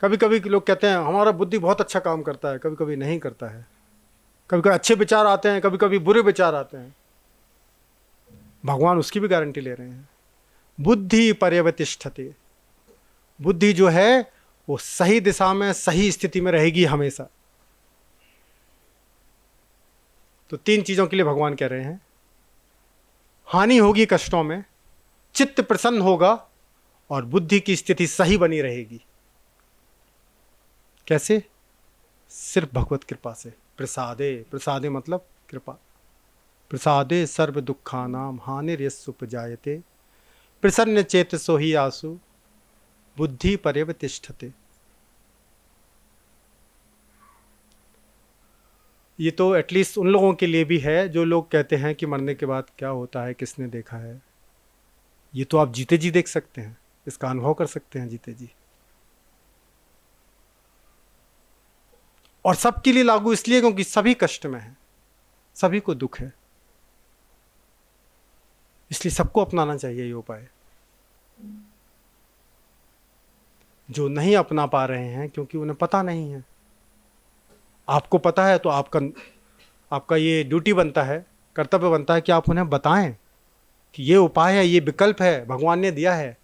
कभी कभी लोग कहते हैं हमारा बुद्धि बहुत अच्छा काम करता है, कभी कभी नहीं करता है। कभी कभी अच्छे विचार आते हैं, कभी कभी बुरे विचार आते हैं। भगवान उसकी भी गारंटी ले रहे हैं, बुद्धि पर्यवतिष्ठते। बुद्धि जो है वो सही दिशा में, सही स्थिति में रहेगी हमेशा। तो तीन चीजों के लिए भगवान कह रहे हैं, हानि होगी कष्टों में, चित्त प्रसन्न होगा और बुद्धि की स्थिति सही बनी रहेगी। कैसे? सिर्फ भगवत कृपा से। प्रसादे, प्रसादे मतलब कृपा। प्रसादे सर्व दुखानाम हानिर्यस्सुपजायते प्रसन्न चेतसो हि आसु बुद्धि पर्यवतिष्ठते। ये तो एटलीस्ट उन लोगों के लिए भी है जो लोग कहते हैं कि मरने के बाद क्या होता है, किसने देखा है। ये तो आप जीते जी देख सकते हैं, इसका अनुभव कर सकते हैं जीते जी। और सबके लिए लागू इसलिए क्योंकि सभी कष्ट में है, सभी को दुख है, इसलिए सबको अपनाना चाहिए ये उपाय। जो नहीं अपना पा रहे हैं क्योंकि उन्हें पता नहीं है। आपको पता है तो आपका ये ड्यूटी बनता है, कर्तव्य बनता है कि आप उन्हें बताएं कि ये उपाय है, ये विकल्प है, भगवान ने दिया है।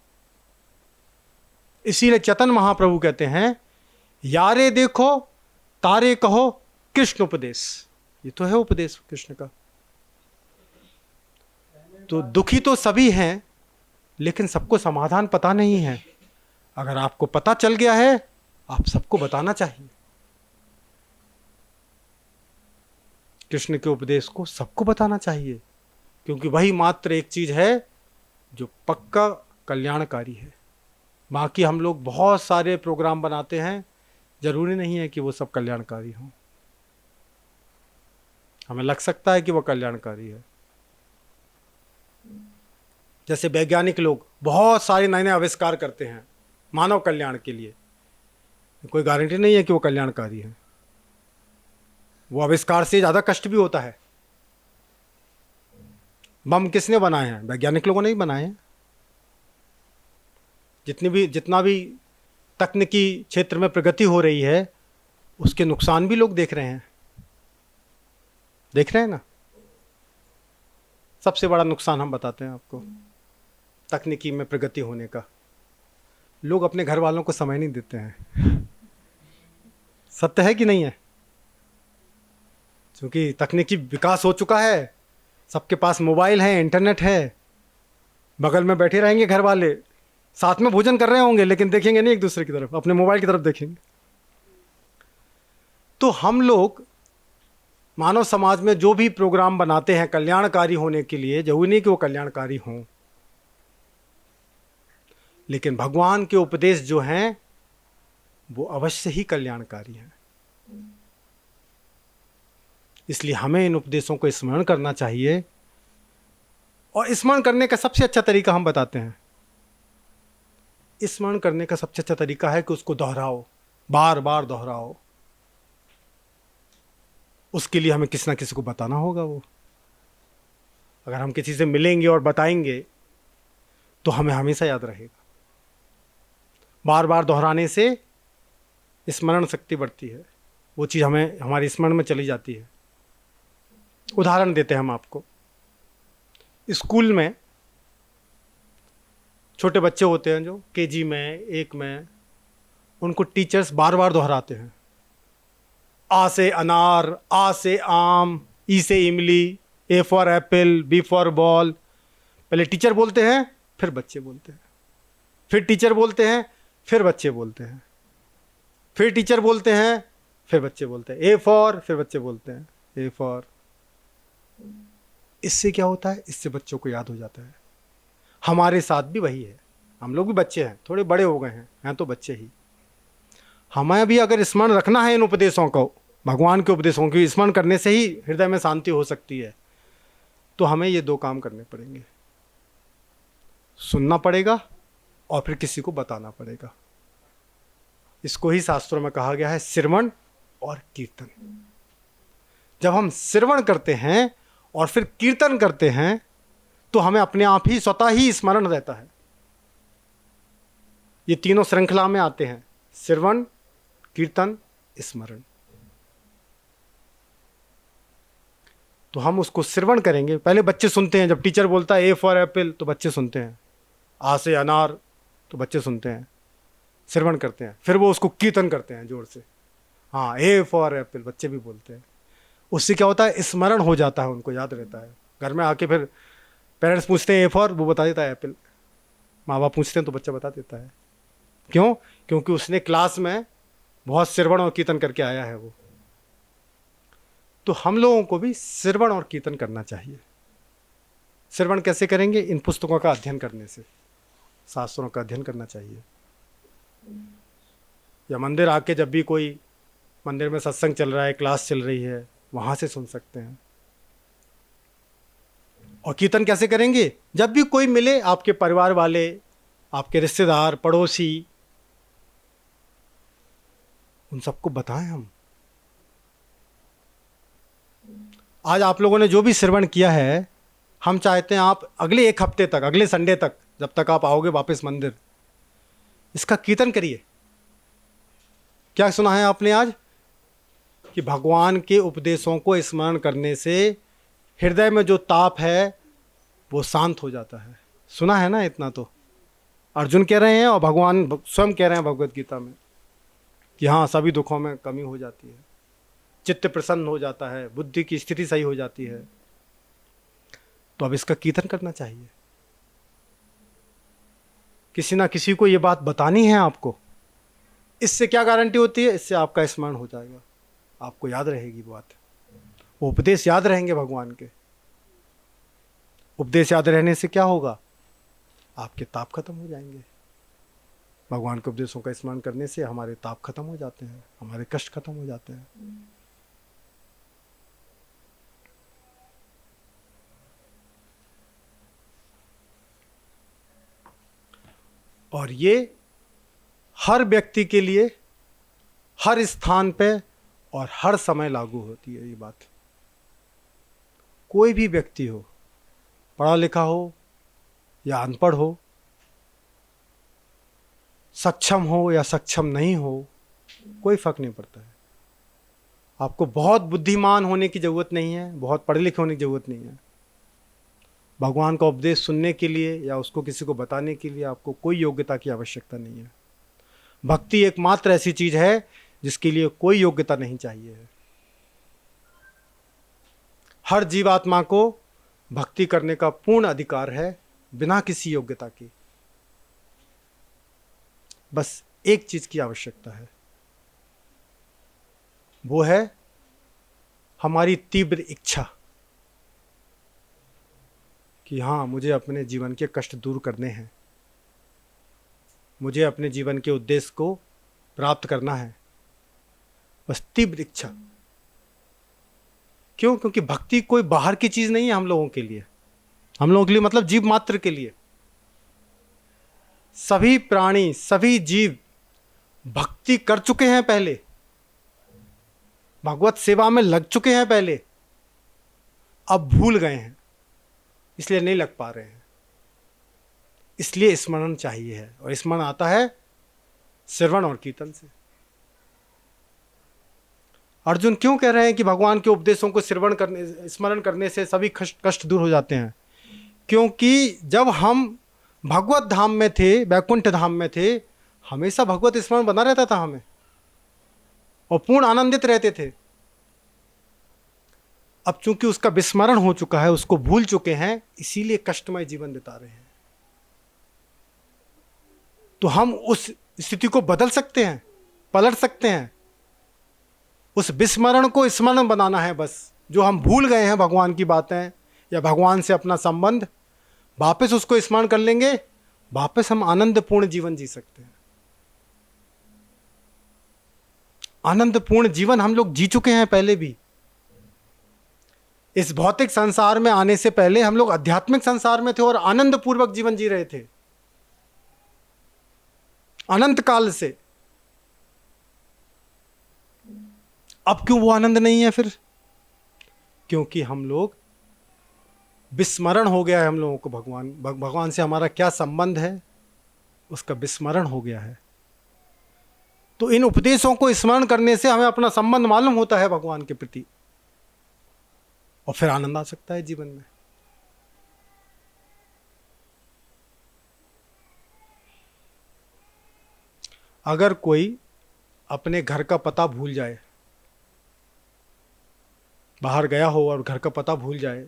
इसीलिए चेतन महाप्रभु कहते हैं यारे देखो तारे कहो कृष्ण उपदेश। ये तो है उपदेश कृष्ण का। तो दुखी तो सभी हैं लेकिन सबको समाधान पता नहीं है। अगर आपको पता चल गया है आप सबको बताना चाहिए। कृष्ण के उपदेश को सबको बताना चाहिए क्योंकि वही मात्र एक चीज है जो पक्का कल्याणकारी है। बाकी हम लोग बहुत सारे प्रोग्राम बनाते हैं, जरूरी नहीं है कि वो सब कल्याणकारी हों। हमें लग सकता है कि वो कल्याणकारी है। जैसे वैज्ञानिक लोग बहुत सारे नए नए आविष्कार करते हैं मानव कल्याण के लिए, कोई गारंटी नहीं है कि वो कल्याणकारी है। वो आविष्कार से ज्यादा कष्ट भी होता है। बम किसने बनाए हैं? वैज्ञानिक लोगों ने ही बनाए हैं। जितना भी तकनीकी क्षेत्र में प्रगति हो रही है उसके नुकसान भी लोग देख रहे हैं। देख रहे हैं ना। सबसे बड़ा नुकसान हम बताते हैं आपको तकनीकी में प्रगति होने का, लोग अपने घर वालों को समय नहीं देते हैं। सत्य है कि नहीं है? क्योंकि तकनीकी विकास हो चुका है, सबके पास मोबाइल है, इंटरनेट है, बगल में बैठे रहेंगे घर वाले, साथ में भोजन कर रहे होंगे लेकिन देखेंगे नहीं एक दूसरे की तरफ, अपने मोबाइल की तरफ देखेंगे। तो हम लोग मानव समाज में जो भी प्रोग्राम बनाते हैं कल्याणकारी होने के लिए, जरूरी नहीं कि वो कल्याणकारी हों, लेकिन भगवान के उपदेश जो हैं वो अवश्य ही कल्याणकारी हैं। इसलिए हमें इन उपदेशों को स्मरण करना चाहिए, और स्मरण करने का सबसे अच्छा तरीका हम बताते हैं। स्मरण करने का सबसे अच्छा तरीका है कि उसको दोहराओ, बार बार दोहराओ। उसके लिए हमें किसी ना किसी को बताना होगा। वो अगर हम किसी से मिलेंगे और बताएंगे तो हमें हमेशा याद रहेगा। बार बार दोहराने से स्मरण शक्ति बढ़ती है, वो चीज़ हमें हमारे स्मरण में चली जाती है। उदाहरण देते हैं हम आपको। स्कूल में छोटे बच्चे होते हैं जो केजी में, 1 में, उनको टीचर्स बार बार दोहराते हैं। आ से अनार, आ से आम, ई से इमली, A for apple, B for ball. पहले टीचर बोलते हैं, फिर बच्चे बोलते हैं, फिर टीचर बोलते हैं, फिर बच्चे बोलते हैं, फिर टीचर बोलते हैं, फिर बच्चे बोलते हैं। ए फॉर, फिर बच्चे बोलते हैं ए फॉर। इससे क्या होता है? इससे बच्चों को याद हो जाता है। हमारे साथ भी वही है। हम लोग भी बच्चे हैं, थोड़े बड़े हो गए हैं तो बच्चे ही। हमें भी अगर स्मरण रखना है इन उपदेशों को, भगवान के उपदेशों की स्मरण करने से ही हृदय में शांति हो सकती है, तो हमें ये 2 काम करने पड़ेंगे। सुनना पड़ेगा और फिर किसी को बताना पड़ेगा। इसको ही शास्त्रों में कहा गया है श्रवण और कीर्तन। जब हम श्रवण करते हैं और फिर कीर्तन करते हैं तो हमें अपने आप ही स्वतः ही स्मरण रहता है। ये तीनों श्रृंखला में आते हैं, श्रवण, कीर्तन, स्मरण। तो हम उसको श्रवण करेंगे। पहले बच्चे सुनते हैं, जब टीचर बोलता है ए फॉर एप्पल तो बच्चे सुनते हैं, आ से अनार तो बच्चे सुनते हैं, श्रवण करते हैं। फिर वो उसको कीर्तन करते हैं जोर से, हाँ ए फॉर एप्पल बच्चे भी बोलते हैं। उससे क्या होता है? स्मरण हो जाता है, उनको याद रहता है। घर में आके फिर पेरेंट्स पूछते हैं ए फॉर, वो बता देता है एप्पल। माँ बाप पूछते हैं तो बच्चा बता देता है। क्यों? क्योंकि उसने क्लास में बहुत श्रवण और कीर्तन करके आया है वो। तो हम लोगों को भी श्रवण और कीर्तन करना चाहिए। श्रवण कैसे करेंगे? इन पुस्तकों का अध्ययन करने से, शास्त्रों का अध्ययन करना चाहिए। या मंदिर आके जब भी कोई मंदिर में सत्संग चल रहा है, क्लास चल रही है, वहां से सुन सकते हैं। और कीर्तन कैसे करेंगे? जब भी कोई मिले, आपके परिवार वाले, आपके रिश्तेदार, पड़ोसी, उन सबको बताएं हम। आज आप लोगों ने जो भी श्रवण किया है, हम चाहते हैं आप अगले 1 हफ्ते तक, अगले संडे तक, जब तक आप आओगे वापस मंदिर, इसका कीर्तन करिए। क्या सुना है आपने आज? कि भगवान के उपदेशों को स्मरण करने से हृदय में जो ताप है वो शांत हो जाता है। सुना है ना? इतना तो अर्जुन कह रहे हैं और भगवान स्वयं कह रहे हैं भगवत गीता में कि हाँ, सभी दुखों में कमी हो जाती है, चित्त प्रसन्न हो जाता है, बुद्धि की स्थिति सही हो जाती है। तो अब इसका कीर्तन करना चाहिए। किसी ना किसी को ये बात बतानी है आपको। इससे क्या गारंटी होती है? इससे आपका स्मरण हो जाएगा, आपको याद रहेगी वो बात, वो उपदेश याद रहेंगे भगवान के। उपदेश याद रहने से क्या होगा? आपके ताप खत्म हो जाएंगे। भगवान के उपदेशों का स्मरण करने से हमारे ताप खत्म हो जाते हैं, हमारे कष्ट खत्म हो जाते हैं। और ये हर व्यक्ति के लिए, हर स्थान पे और हर समय लागू होती है ये बात। कोई भी व्यक्ति हो, पढ़ा लिखा हो या अनपढ़ हो, सक्षम हो या सक्षम नहीं हो, कोई फर्क नहीं पड़ता है। आपको बहुत बुद्धिमान होने की ज़रूरत नहीं है, बहुत पढ़े लिखे होने की ज़रूरत नहीं है। भगवान का उपदेश सुनने के लिए या उसको किसी को बताने के लिए आपको कोई योग्यता की आवश्यकता नहीं है। भक्ति एकमात्र ऐसी चीज़ है जिसके लिए कोई योग्यता नहीं चाहिए है। हर जीवात्मा को भक्ति करने का पूर्ण अधिकार है, बिना किसी योग्यता के। बस एक चीज की आवश्यकता है, वो है हमारी तीव्र इच्छा कि हाँ, मुझे अपने जीवन के कष्ट दूर करने हैं, मुझे अपने जीवन के उद्देश्य को प्राप्त करना है, बस तीव्र इच्छा। क्यों? क्योंकि भक्ति कोई बाहर की चीज नहीं है हम लोगों के लिए, हम लोगों के लिए मतलब जीव मात्र के लिए। सभी प्राणी, सभी जीव भक्ति कर चुके हैं पहले, भगवत सेवा में लग चुके हैं पहले, अब भूल गए हैं, इसलिए नहीं लग पा रहे हैं। इसलिए स्मरण चाहिए है, और स्मरण आता है श्रवण और कीर्तन से। अर्जुन क्यों कह रहे हैं कि भगवान के उपदेशों को स्मरण करने से सभी कष्ट दूर हो जाते हैं? क्योंकि जब हम भगवत धाम में थे, वैकुंठ धाम में थे, हमेशा भगवत स्मरण बना रहता था हमें, और पूर्ण आनंदित रहते थे। अब चूंकि उसका विस्मरण हो चुका है, उसको भूल चुके हैं, इसीलिए कष्टमय जीवन बिता रहे हैं। तो हम उस स्थिति को बदल सकते हैं, पलट सकते हैं। उस विस्मरण को स्मरण बनाना है बस। जो हम भूल गए हैं भगवान की बातें या भगवान से अपना संबंध, वापस उसको स्मरण कर लेंगे, वापस हम आनंदपूर्ण जीवन जी सकते हैं। आनंदपूर्ण जीवन हम लोग जी चुके हैं पहले भी। इस भौतिक संसार में आने से पहले हम लोग आध्यात्मिक संसार में थे और आनंदपूर्वक जीवन जी रहे थे, अनंत काल से। अब क्यों वो आनंद नहीं है फिर? क्योंकि हम लोग विस्मरण हो गया है, हम लोगों को भगवान से हमारा क्या संबंध है उसका विस्मरण हो गया है। तो इन उपदेशों को स्मरण करने से हमें अपना संबंध मालूम होता है भगवान के प्रति, और फिर आनंद आ सकता है जीवन में। अगर कोई अपने घर का पता भूल जाए, बाहर गया हो और घर का पता भूल जाए,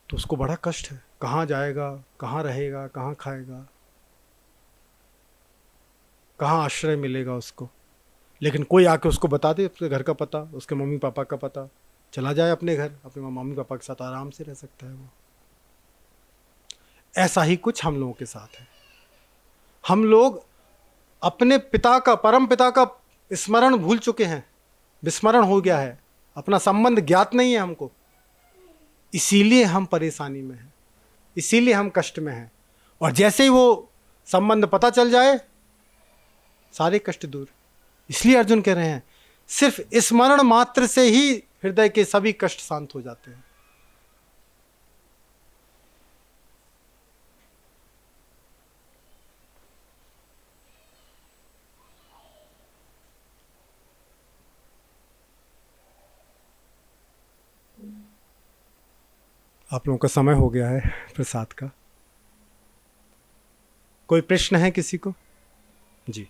तो उसको बड़ा कष्ट है। कहाँ जाएगा, कहाँ रहेगा, कहाँ खाएगा, कहाँ आश्रय मिलेगा उसको। लेकिन कोई आके उसको बता दे उसके घर का पता, उसके मम्मी पापा का पता, चला जाए अपने घर, अपने मम्मी पापा के साथ आराम से रह सकता है वो। ऐसा ही कुछ हम लोगों के साथ है। हम लोग अपने पिता का, परम पिता का स्मरण भूल चुके हैं, विस्मरण हो गया है, अपना संबंध ज्ञात नहीं है हमको। इसीलिए हम परेशानी में हैं, इसीलिए हम कष्ट में हैं। और जैसे ही वो संबंध पता चल जाए, सारे कष्ट दूर। इसलिए अर्जुन कह रहे हैं सिर्फ स्मरण मात्र से ही हृदय के सभी कष्ट शांत हो जाते हैं। आप लोगों का समय हो गया है प्रसाद का। कोई प्रश्न है किसी को? जी।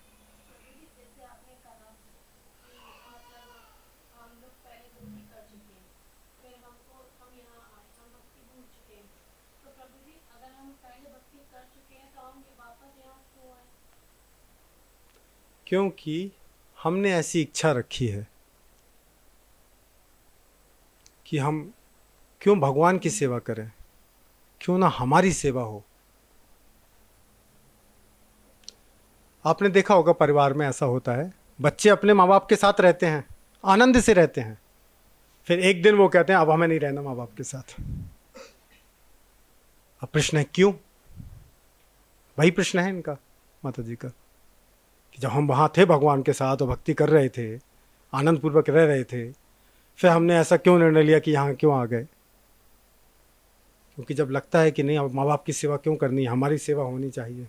क्योंकि हमने ऐसी इच्छा रखी है कि हम क्यों भगवान की सेवा करें, क्यों ना हमारी सेवा हो। आपने देखा होगा परिवार में ऐसा होता है, बच्चे अपने माँ बाप के साथ रहते हैं, आनंद से रहते हैं, फिर एक दिन वो कहते हैं अब हमें नहीं रहना माँ बाप के साथ। अब प्रश्न है क्यों? वही प्रश्न है इनका, माता जी का, कि जब हम वहाँ थे भगवान के साथ और भक्ति कर रहे थे, आनंद पूर्वक रह रहे थे, फिर हमने ऐसा क्यों निर्णय लिया कि यहाँ क्यों आ गए? क्योंकि जब लगता है कि नहीं अब माँ बाप की सेवा क्यों करनी है, हमारी सेवा होनी चाहिए।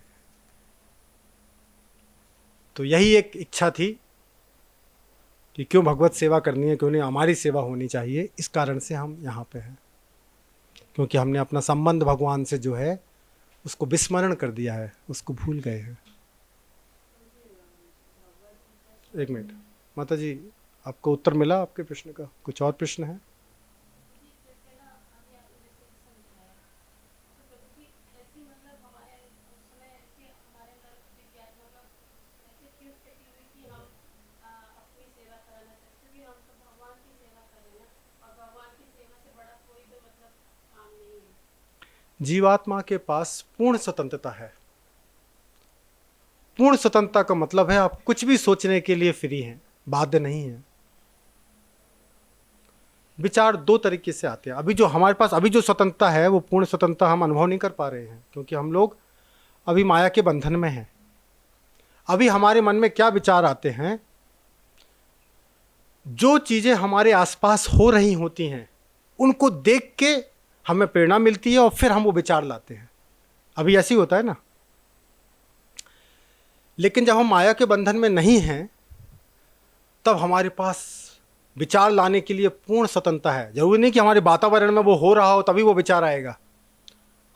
तो यही एक इच्छा थी कि क्यों भगवत सेवा करनी है, क्यों नहीं हमारी सेवा होनी चाहिए। इस कारण से हम यहाँ पे हैं, क्योंकि हमने अपना संबंध भगवान से जो है उसको विस्मरण कर दिया है, उसको भूल गए हैं। एक मिनट माता जी, आपको उत्तर मिला आपके प्रश्न का? कुछ और प्रश्न है? जीवात्मा के पास पूर्ण स्वतंत्रता है। पूर्ण स्वतंत्रता का मतलब है आप कुछ भी सोचने के लिए फ्री हैं, बाध्य नहीं है। विचार दो तरीके से आते हैं। अभी जो हमारे पास अभी जो स्वतंत्रता है वो पूर्ण स्वतंत्रता हम अनुभव नहीं कर पा रहे हैं, क्योंकि हम लोग अभी माया के बंधन में हैं। अभी हमारे मन में क्या विचार आते हैं, जो चीजें हमारे आसपास हो रही होती हैं उनको देख के हमें प्रेरणा मिलती है और फिर हम वो विचार लाते हैं। अभी ऐसे ही होता है ना। लेकिन जब हम माया के बंधन में नहीं हैं तब हमारे पास विचार लाने के लिए पूर्ण स्वतंत्रता है। जरूरी नहीं कि हमारे वातावरण में वो हो रहा हो तभी वो विचार आएगा।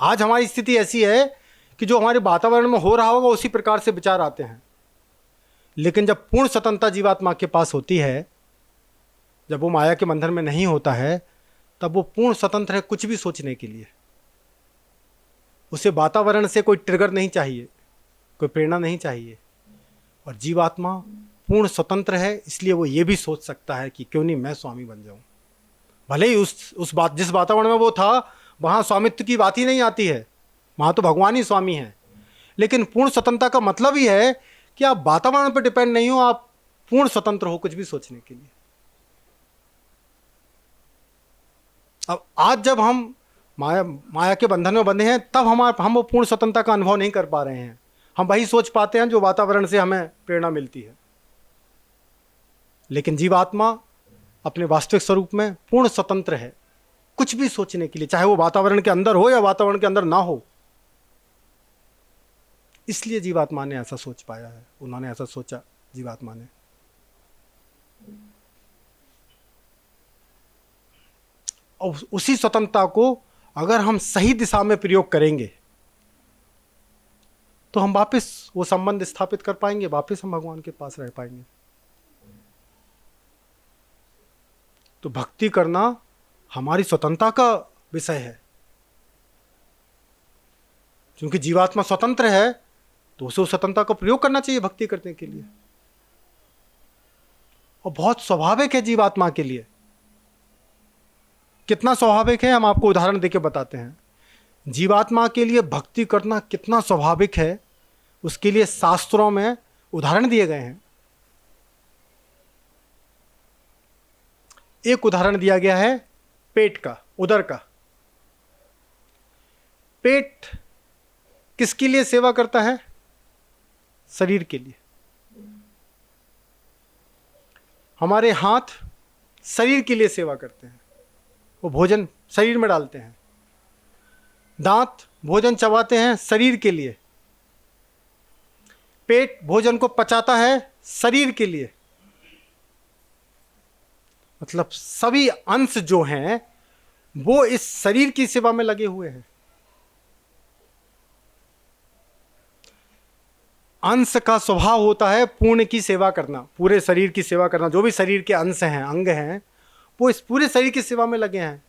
आज हमारी स्थिति ऐसी है कि जो हमारे वातावरण में हो रहा होगा उसी प्रकार से विचार आते हैं। लेकिन जब पूर्ण स्वतंत्रता जीवात्मा के पास होती है, जब वो माया के बंधन में नहीं होता है, तब वो पूर्ण स्वतंत्र है कुछ भी सोचने के लिए। उसे वातावरण से कोई ट्रिगर नहीं चाहिए, कोई प्रेरणा नहीं चाहिए। और जीवात्मा पूर्ण स्वतंत्र है, इसलिए वो ये भी सोच सकता है कि क्यों नहीं मैं स्वामी बन जाऊं। भले ही उस बात जिस वातावरण में वो था वहां स्वामित्व की बात ही नहीं आती है, वहां तो भगवान ही स्वामी है। लेकिन पूर्ण स्वतंत्रता का मतलब ही है कि आप वातावरण पर डिपेंड नहीं हो, आप पूर्ण स्वतंत्र हो कुछ भी सोचने के लिए। अब आज जब हम माया के बंधन में बंधे हैं तब हम वो पूर्ण स्वतंत्रता का अनुभव नहीं कर पा रहे हैं। हम वही सोच पाते हैं जो वातावरण से हमें प्रेरणा मिलती है। लेकिन जीवात्मा अपने वास्तविक स्वरूप में पूर्ण स्वतंत्र है कुछ भी सोचने के लिए, चाहे वो वातावरण के अंदर हो या वातावरण के अंदर ना हो। इसलिए जीवात्मा ने ऐसा सोच पाया है, उन्होंने ऐसा सोचा जीवात्मा ने। और उसी स्वतंत्रता को अगर हम सही दिशा में प्रयोग करेंगे तो हम वापस वो संबंध स्थापित कर पाएंगे, वापस हम भगवान के पास रह पाएंगे। तो भक्ति करना हमारी स्वतंत्रता का विषय है। क्योंकि जीवात्मा स्वतंत्र है तो उसे उस स्वतंत्रता का प्रयोग करना चाहिए भक्ति करने के लिए। और बहुत स्वाभाविक है जीवात्मा के लिए। कितना स्वाभाविक है हम आपको उदाहरण देके बताते हैं। जीवात्मा के लिए भक्ति करना कितना स्वाभाविक है उसके लिए शास्त्रों में उदाहरण दिए गए हैं। एक उदाहरण दिया गया है पेट का, उदर का। पेट किसके लिए सेवा करता है? शरीर के लिए। हमारे हाथ शरीर के लिए सेवा करते हैं, वो भोजन शरीर में डालते हैं। दांत भोजन चबाते हैं शरीर के लिए। पेट भोजन को पचाता है शरीर के लिए। मतलब सभी अंश जो हैं वो इस शरीर की सेवा में लगे हुए हैं। अंश का स्वभाव होता है पूर्ण की सेवा करना, पूरे शरीर की सेवा करना। जो भी शरीर के अंश हैं, अंग हैं, वो इस पूरे शरीर की सेवा में लगे हैं।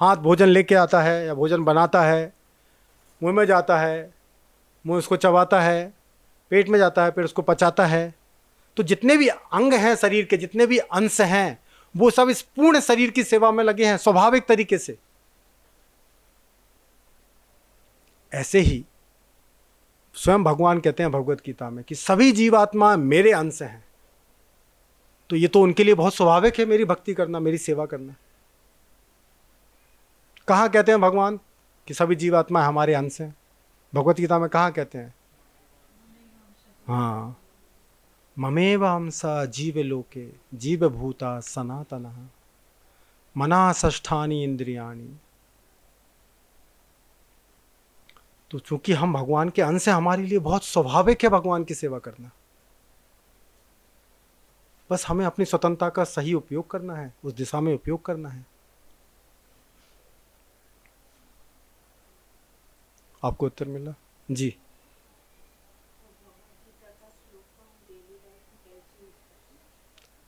हाथ भोजन लेके आता है या भोजन बनाता है, मुंह में जाता है, मुंह उसको चबाता है, पेट में जाता है, पेट उसको पचाता है। तो जितने भी अंग हैं शरीर के, जितने भी अंश हैं, वो सब इस पूर्ण शरीर की सेवा में लगे हैं स्वाभाविक तरीके से। ऐसे ही स्वयं भगवान कहते हैं भगवत गीता में कि सभी जीवात्मा मेरे अंश हैं। तो ये तो उनके लिए बहुत स्वाभाविक है मेरी भक्ति करना, मेरी सेवा करना। कहाँ कहते हैं भगवान कि सभी जीवात्मा हमारे अंश हैं? भगवत गीता में कहाँ कहते हैं? हाँ, ममेव अंसा जीव लोके जीव भूता सनातनः मना षष्ठानि इंद्रियाणि। तो चूंकि हम भगवान के अंश हैं, हमारे लिए बहुत स्वाभाविक है भगवान की सेवा करना। बस हमें अपनी स्वतंत्रता का सही उपयोग करना है, उस दिशा में उपयोग करना है। आपको उत्तर मिला? जी।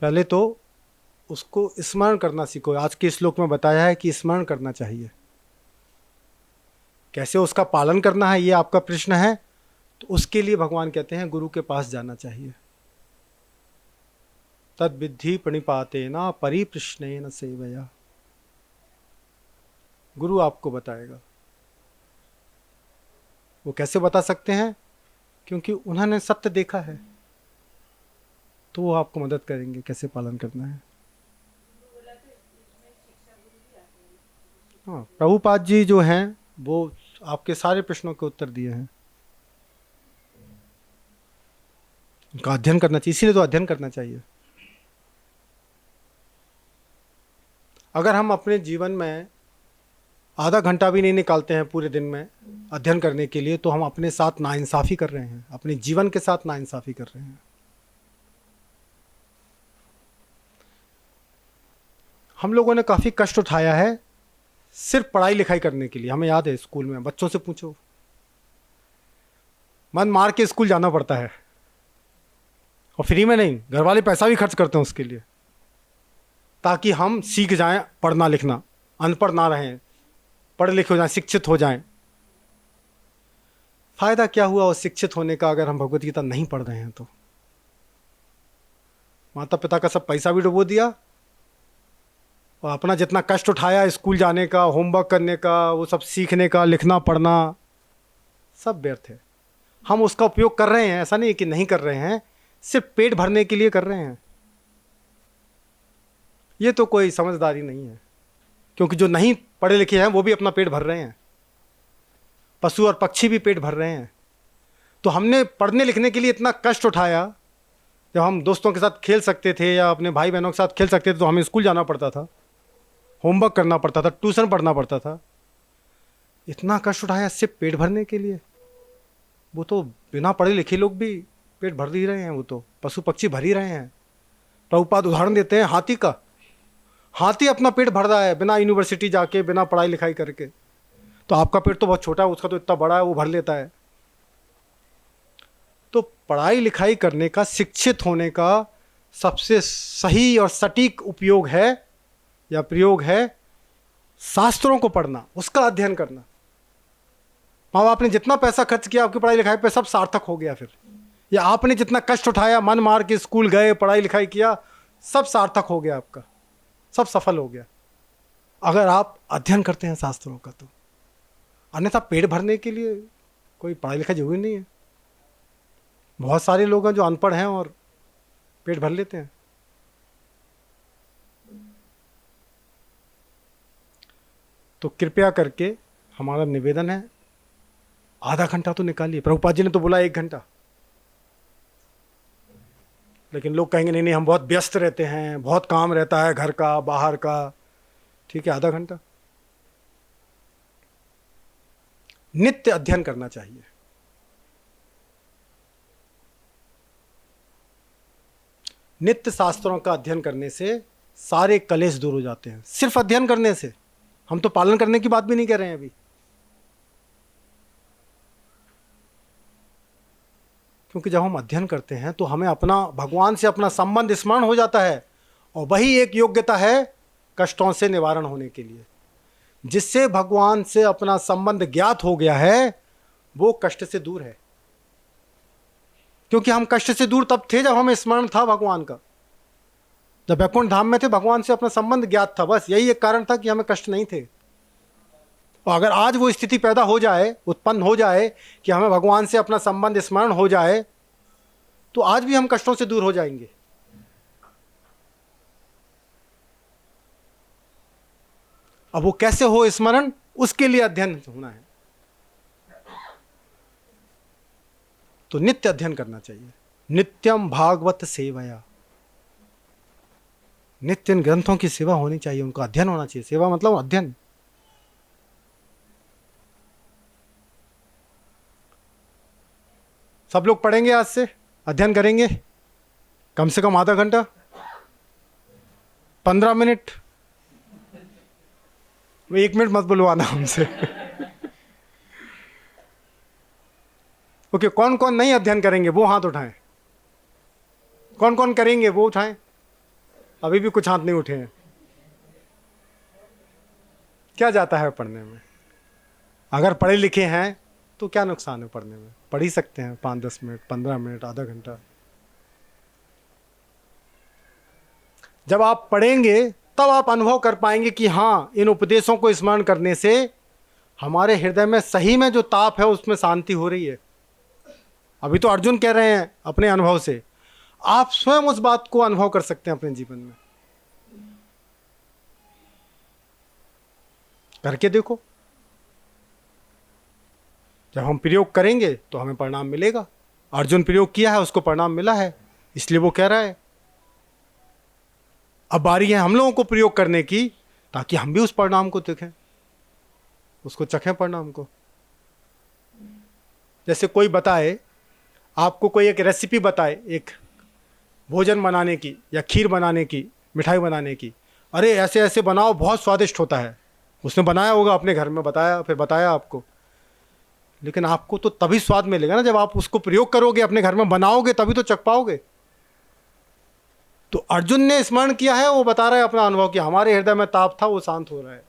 पहले तो उसको स्मरण करना सीखो। आज के श्लोक में बताया है कि स्मरण करना चाहिए। कैसे उसका पालन करना है ये आपका प्रश्न है, तो उसके लिए भगवान कहते हैं गुरु के पास जाना चाहिए। तद विद्धि प्रणिपातेन परिप्रश्नेन सेवया। गुरु आपको बताएगा। वो कैसे बता सकते हैं? क्योंकि उन्होंने सत्य देखा है, तो वो आपको मदद करेंगे कैसे पालन करना है। हाँ, प्रभुपाद जी जो हैं वो आपके सारे प्रश्नों के उत्तर दिए हैं। उनका अध्ययन करना चाहिए, इसीलिए तो अध्ययन करना चाहिए। अगर हम अपने जीवन में आधा घंटा भी नहीं निकालते हैं पूरे दिन में अध्ययन करने के लिए, तो हम अपने साथ नाइंसाफ़ी कर रहे हैं, अपने जीवन के साथ नाइंसाफ़ी कर रहे हैं। हम लोगों ने काफ़ी कष्ट उठाया है सिर्फ पढ़ाई लिखाई करने के लिए। हमें याद है स्कूल में, बच्चों से पूछो, मन मार के स्कूल जाना पड़ता है, और फ्री में नहीं, घर वाले पैसा भी खर्च करते हैं उसके लिए, ताकि हम सीख जाएं पढ़ना लिखना, अनपढ़ ना रहें, पढ़े लिखे हो जाएं, शिक्षित हो जाएं। फायदा क्या हुआ उस शिक्षित होने का अगर हम भगवत गीता नहीं पढ़ रहे हैं तो? माता पिता का सब पैसा भी डुबो दिया, और अपना जितना कष्ट उठाया स्कूल जाने का, होमवर्क करने का, वो सब सीखने का, लिखना पढ़ना, सब व्यर्थ है। हम उसका उपयोग कर रहे हैं, ऐसा नहीं कि नहीं कर रहे हैं, सिर्फ पेट भरने के लिए कर रहे हैं। ये तो कोई समझदारी नहीं है, क्योंकि जो नहीं पढ़े लिखे हैं वो भी अपना पेट भर रहे हैं, पशु और पक्षी भी पेट भर रहे हैं। तो हमने पढ़ने लिखने के लिए इतना कष्ट उठाया, जब हम दोस्तों के साथ खेल सकते थे या अपने भाई बहनों के साथ खेल सकते थे तो हमें स्कूल जाना पड़ता था, होमवर्क करना पड़ता था, ट्यूशन पढ़ना पड़ता था। इतना कष्ट उठाया सिर्फ पेट भरने के लिए। वो तो बिना पढ़े लिखे लोग भी पेट भर ही रहे हैं, वो तो पशु पक्षी भर ही रहे हैं। प्रभुपाद उदाहरण देते हैं हाथी का। हाथी अपना पेट भर रहा है बिना यूनिवर्सिटी जाके, बिना पढ़ाई लिखाई करके। तो आपका पेट तो बहुत छोटा है, उसका तो इतना बड़ा है, वो भर लेता है। तो पढ़ाई लिखाई करने का, शिक्षित होने का सबसे सही और सटीक उपयोग है या प्रयोग है शास्त्रों को पढ़ना, उसका अध्ययन करना। माँ बाप ने जितना पैसा खर्च किया आपकी पढ़ाई लिखाई पे, सब सार्थक हो गया फिर। या आपने जितना कष्ट उठाया, मन मार के स्कूल गए, पढ़ाई लिखाई किया, सब सार्थक हो गया आपका, सब सफल हो गया, अगर आप अध्ययन करते हैं शास्त्रों का तो। अन्यथा पेट भरने के लिए कोई पढ़ाई लिखाई जरूरी नहीं है। बहुत सारे लोग हैं जो अनपढ़ हैं और पेट भर लेते हैं। तो कृपया करके हमारा निवेदन है, आधा घंटा तो निकालिए। प्रभुपाद जी ने तो बोला 1 घंटा, लेकिन लोग कहेंगे नहीं नहीं हम बहुत व्यस्त रहते हैं, बहुत काम रहता है, घर का बाहर का। ठीक है, आधा घंटा। नित्य अध्ययन करना चाहिए। नित्य शास्त्रों का अध्ययन करने से सारे कलेश दूर हो जाते हैं, सिर्फ अध्ययन करने से। हम तो पालन करने की बात भी नहीं कर रहे हैं अभी, क्योंकि जब हम अध्ययन करते हैं तो हमें अपना भगवान से अपना संबंध स्मरण हो जाता है, और वही एक योग्यता है कष्टों से निवारण होने के लिए। जिससे भगवान से अपना संबंध ज्ञात हो गया है वो कष्ट से दूर है। क्योंकि हम कष्ट से दूर तब थे जब हमें स्मरण था भगवान का, जब वैकुंठ धाम में थे, भगवान से अपना संबंध ज्ञात था। बस यही एक कारण था कि हमें कष्ट नहीं थे। और अगर आज वो स्थिति पैदा हो जाए, उत्पन्न हो जाए कि हमें भगवान से अपना संबंध स्मरण हो जाए, तो आज भी हम कष्टों से दूर हो जाएंगे। अब वो कैसे हो स्मरण, उसके लिए अध्ययन होना है। तो नित्य अध्ययन करना चाहिए। नित्यम भागवत सेवया, नित्य इन ग्रंथों की सेवा होनी चाहिए, उनका अध्ययन होना चाहिए। सेवा मतलब अध्ययन। सब लोग पढ़ेंगे, आज से अध्ययन करेंगे, कम से कम आधा घंटा, 15 मिनट। 1 मिनट मत बुलवाना हमसे। ओके, कौन कौन नहीं अध्ययन करेंगे वो हाथ उठाएं। कौन कौन करेंगे वो उठाएं। अभी भी कुछ हाथ नहीं उठे हैं। क्या जाता है पढ़ने में? अगर पढ़े लिखे हैं तो क्या नुकसान है पढ़ने में? पढ़ ही सकते हैं 5-10 मिनट, 15 मिनट, आधा घंटा। जब आप पढ़ेंगे तब आप अनुभव कर पाएंगे कि हाँ, इन उपदेशों को स्मरण करने से हमारे हृदय में सही में जो ताप है उसमें शांति हो रही है। अभी तो अर्जुन कह रहे हैं अपने अनुभव से, आप स्वयं उस बात को अनुभव कर सकते हैं अपने जीवन में, करके देखो। जब हम प्रयोग करेंगे तो हमें परिणाम मिलेगा। अर्जुन प्रयोग किया है, उसको परिणाम मिला है, इसलिए वो कह रहा है। अब बारी है हम लोगों को प्रयोग करने की, ताकि हम भी उस परिणाम को देखें, उसको चखें परिणाम को। जैसे कोई बताए आपको, कोई एक रेसिपी बताए एक भोजन बनाने की या खीर बनाने की, मिठाई बनाने की, अरे ऐसे ऐसे बनाओ बहुत स्वादिष्ट होता है। उसने बनाया होगा अपने घर में, बताया, फिर बताया आपको, लेकिन आपको तो तभी स्वाद मिलेगा ना जब आप उसको प्रयोग करोगे, अपने घर में बनाओगे, तभी तो चख पाओगे। तो अर्जुन ने स्मरण किया है, वो बता रहा है अपना अनुभव कि हमारे हृदय में ताप था, वो शांत हो रहा है।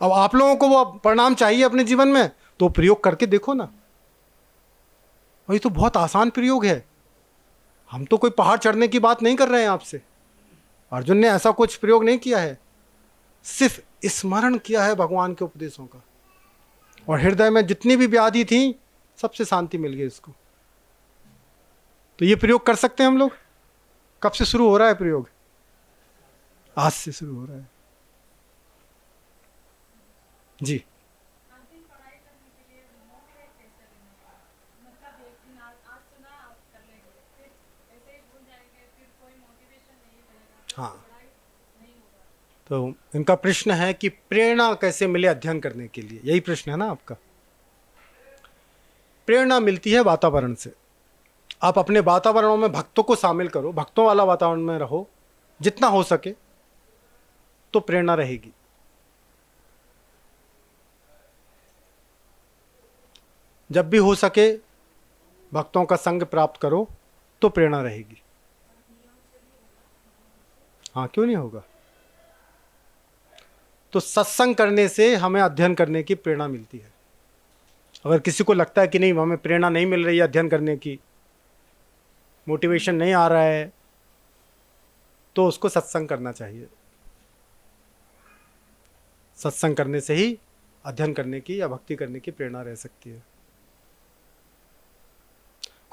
अब आप लोगों को वो परिणाम चाहिए अपने जीवन में, तो प्रयोग करके देखो ना। और ये तो बहुत आसान प्रयोग है, हम तो कोई पहाड़ चढ़ने की बात नहीं कर रहे हैं आपसे। अर्जुन ने ऐसा कुछ प्रयोग नहीं किया है, सिर्फ स्मरण किया है भगवान के उपदेशों का, और हृदय में जितनी भी व्याधि थी सबसे शांति मिल गई उसको। तो ये प्रयोग कर सकते हैं हम लोग। कब से शुरू हो रहा है प्रयोग? आज से शुरू हो रहा है जी। हाँ, तो इनका प्रश्न है कि प्रेरणा कैसे मिले अध्ययन करने के लिए, यही प्रश्न है ना आपका। प्रेरणा मिलती है वातावरण से। आप अपने वातावरणों में भक्तों को शामिल करो, भक्तों वाला वातावरण में रहो जितना हो सके, तो प्रेरणा रहेगी। जब भी हो सके भक्तों का संग प्राप्त करो, तो प्रेरणा रहेगी। हाँ, क्यों नहीं होगा। तो सत्संग करने से हमें अध्ययन करने की प्रेरणा मिलती है। अगर किसी को लगता है कि नहीं, हमें प्रेरणा नहीं मिल रही है अध्ययन करने की, मोटिवेशन नहीं आ रहा है, तो उसको सत्संग करना चाहिए। सत्संग करने से ही अध्ययन करने की या भक्ति करने की प्रेरणा रह सकती है।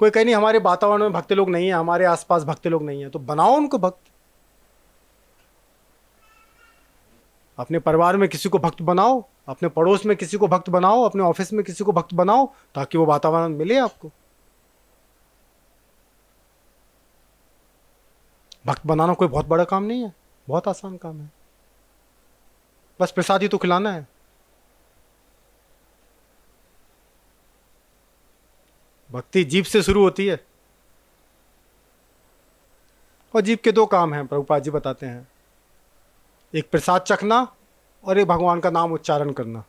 कोई कहे नहीं हमारे वातावरण में भक्त लोग नहीं है, हमारे आसपास भक्त लोग नहीं है, तो बनाओ उनको भक्त। अपने परिवार में किसी को भक्त बनाओ, अपने पड़ोस में किसी को भक्त बनाओ, अपने ऑफिस में किसी को भक्त बनाओ, ताकि वो वातावरण मिले आपको। भक्त बनाना कोई बहुत बड़ा काम नहीं है, बहुत आसान काम है। बस प्रसाद ही तो खिलाना है। भक्ति जीभ से शुरू होती है, और जीभ के दो काम हैं, प्रभुपाद जी बताते हैं, एक प्रसाद चखना और एक भगवान का नाम उच्चारण करना।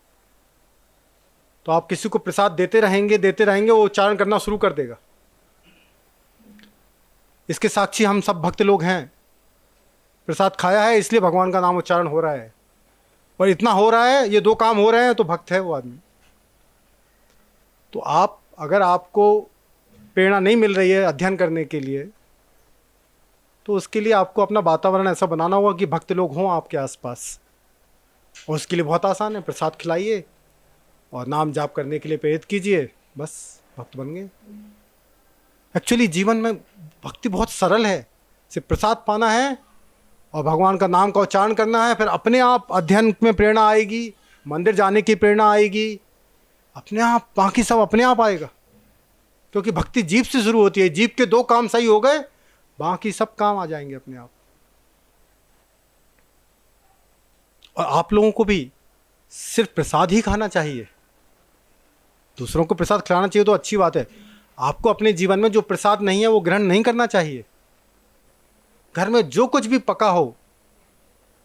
तो आप किसी को प्रसाद देते रहेंगे, वो उच्चारण करना शुरू कर देगा। इसके साक्षी हम सब भक्त लोग हैं। प्रसाद खाया है इसलिए भगवान का नाम उच्चारण हो रहा है, और इतना हो रहा है, ये दो काम हो रहे हैं, तो भक्त है वो आदमी। तो आप, अगर आपको प्रेरणा नहीं मिल रही है अध्ययन करने के लिए, तो उसके लिए आपको अपना वातावरण ऐसा बनाना होगा कि भक्त लोग हों आपके आसपास। और उसके लिए बहुत आसान है, प्रसाद खिलाइए और नाम जाप करने के लिए प्रेरित कीजिए, बस भक्त बन गए। एक्चुअली जीवन में भक्ति बहुत सरल है, सिर्फ प्रसाद पाना है और भगवान का नाम का उच्चारण करना है। फिर अपने आप अध्ययन में प्रेरणा आएगी, मंदिर जाने की प्रेरणा आएगी, अपने आप, बाकी सब अपने आप आएगा। क्योंकि भक्ति जीभ से शुरू होती है। जीभ के दो काम सही हो गए, बाकी सब काम आ जाएंगे अपने आप। और आप लोगों को भी सिर्फ प्रसाद ही खाना चाहिए, दूसरों को प्रसाद खिलाना चाहिए तो अच्छी बात है। आपको अपने जीवन में जो प्रसाद नहीं है वो ग्रहण नहीं करना चाहिए। घर में जो कुछ भी पका हो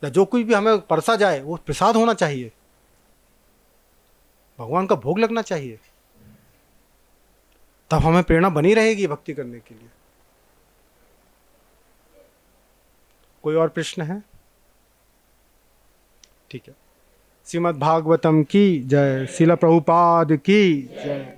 या जो कुछ भी हमें परसा जाए, वो प्रसाद होना चाहिए, भगवान का भोग लगना चाहिए, तब हमें प्रेरणा बनी रहेगी भक्ति करने के लिए। कोई और प्रश्न है? ठीक है। श्रीमद् भागवतम की जय, श्रील प्रभुपाद की जय।